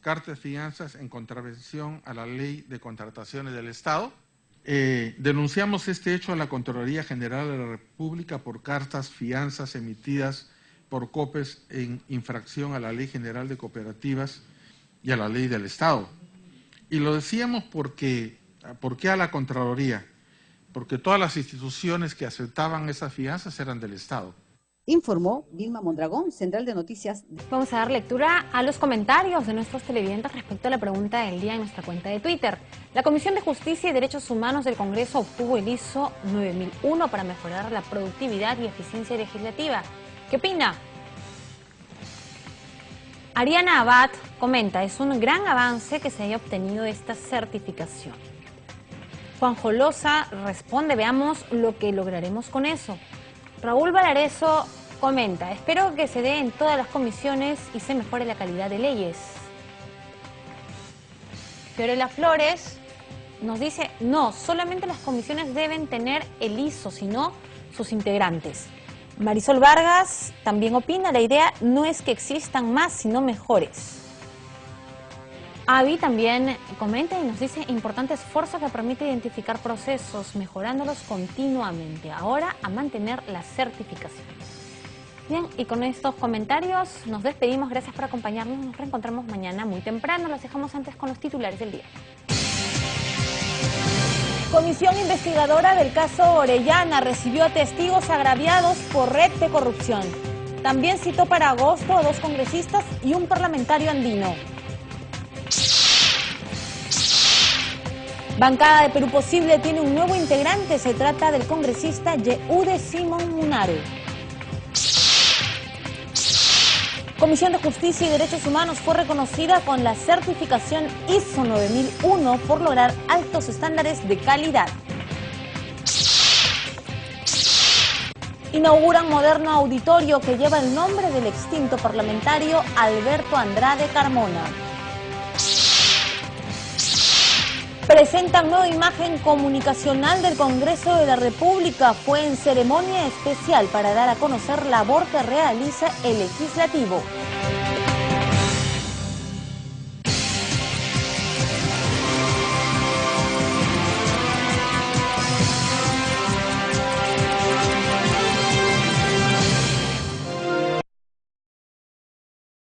cartas fianzas en contravención a la Ley de Contrataciones del Estado. Denunciamos este hecho a la Contraloría General de la República por cartas fianzas emitidas por COPEX en infracción a la Ley General de Cooperativas y a la Ley del Estado. Y lo decíamos porque, ¿por qué a la Contraloría? Porque todas las instituciones que aceptaban esas fianzas eran del Estado. Informó Vilma Mondragón, Central de Noticias. Vamos a dar lectura a los comentarios de nuestros televidentes respecto a la pregunta del día en nuestra cuenta de Twitter. La Comisión de Justicia y Derechos Humanos del Congreso obtuvo el ISO 9001 para mejorar la productividad y eficiencia legislativa. ¿Qué opina? Ariana Abad comenta, es un gran avance que se haya obtenido esta certificación. Juan Jolosa responde, veamos lo que lograremos con eso. Raúl Valareso comenta, espero que se dé en todas las comisiones y se mejore la calidad de leyes. Fiorella Flores nos dice, no, solamente las comisiones deben tener el ISO, sino sus integrantes. Marisol Vargas también opina, la idea no es que existan más, sino mejores. Avi también comenta y nos dice, importante esfuerzo que permite identificar procesos, mejorándolos continuamente. Ahora a mantener la certificación. Bien, y con estos comentarios nos despedimos. Gracias por acompañarnos. Nos reencontramos mañana muy temprano. Los dejamos antes con los titulares del día. Comisión investigadora del caso Orellana recibió a testigos agraviados por red de corrupción. También citó para agosto a 2 congresistas y un parlamentario andino. Bancada de Perú Posible tiene un nuevo integrante, se trata del congresista Yehude Simón Munaru. Comisión de Justicia y Derechos Humanos fue reconocida con la certificación ISO 9001 por lograr altos estándares de calidad. Inauguran moderno auditorio que lleva el nombre del extinto parlamentario Alberto Andrade Carmona. Presentan nueva imagen comunicacional del Congreso de la República. Fue en ceremonia especial para dar a conocer la labor que realiza el Legislativo.